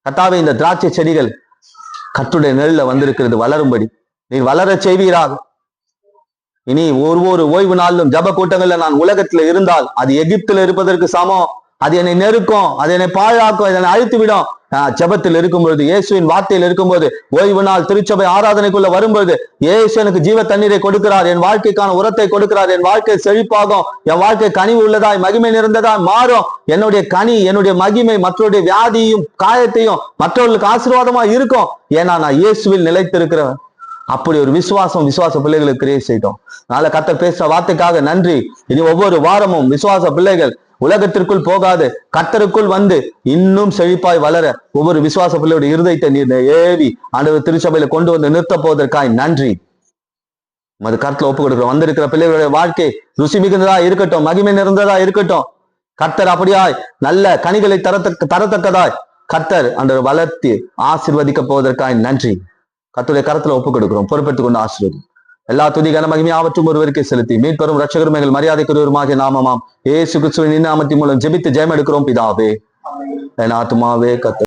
கர்த்தாவே, இந்த திராட்சை செடிகள் கர்த்தருடைய நிழல்ல வந்திருக்கிறது, வளரும்படி நீர் வளர செய்வீராக. இனி ஒவ்வொரு ஓய்வு நாளிலும் ஜப கூட்டங்கள்ல நான் உலகத்துல இருந்தால் அது எகிப்துல இருப்பதற்கு சமம். அது என்னை நெருக்கும், அது என்னை பாழாக்கும், என்னை அழித்து விடும். ஜபத்தில் இருக்கும்பொழுது, இயேசுவின் வார்த்தையில் இருக்கும்போது, ஓய்வு நாள் திருச்சபை ஆராதனைக்குள்ள வரும்பொழுது, இயேசு எனக்கு ஜீவ தண்ணீரை கொடுக்கிறார், என் வாழ்க்கைக்கான உரத்தை கொடுக்கிறார், என் வாழ்க்கை செழிப்பாகும், என் வாழ்க்கை கனிவு உள்ளதாய் மகிமை நிறைந்ததாய் மாறும். என்னுடைய கனி, என்னுடைய மகிமை மற்றவருடைய வியாதியும் காயத்தையும் மற்றவர்களுக்கு ஆசீர்வாதமா இருக்கும். ஏன்னா நான் இயேசுவில் நிலைத்திருக்கிறேன். அப்படி ஒரு விசுவாச பிள்ளைகளுக்கு கிரியை செய்தோம். நாளை கர்த்தர் பேசுற வார்த்தைக்காக நன்றி. இனி ஒவ்வொரு வாரமும் விசுவாச பிள்ளைகள் உலகத்திற்குள் போகாது, கர்த்தருக்குள் வந்து இன்னும் செழிப்பாய் வளர ஒவ்வொரு விசுவாச பிள்ளையோட இருதயத்தை நீர் ஏவி ஆண்டவர் திருச்சபையில கொண்டு வந்து நிறுத்த போவதற்காய் நன்றி. அது கர்த்தர் ஒப்பு கொடுக்கிறோம். வந்திருக்கிற பிள்ளைகளுடைய வாழ்க்கை ருசி மிகுந்ததா இருக்கட்டும், மகிமை நிறைந்ததா இருக்கட்டும். கர்த்தர் அப்படியாய் நல்ல கனிகளை தரத்தக்கதாய் கர்த்தர் அந்த வளர்த்தி ஆசீர்வதிக்க போவதற்காய் நன்றி. கர்த்தருடைய கரத்துல ஒப்பு கொடுக்கிறோம். பொறுப்பெடுத்துக் கொண்டு ஆசீர்வதி. எல்லா துதி கன மகிமை ஆவற்றும் ஒருவருக்கே செலுத்தி மீட்பெறும் ரட்சகரும் எங்கள் மரியாதைக்குரியவருமாகிய நாமமாம் இயேசு கிறிஸ்துவின் நாமத்தின் மூலம் ஜெபித்து ஜெயம் எடுக்கிறோம் பிதாவே. என் ஆத்துமாவே கர்த்தர்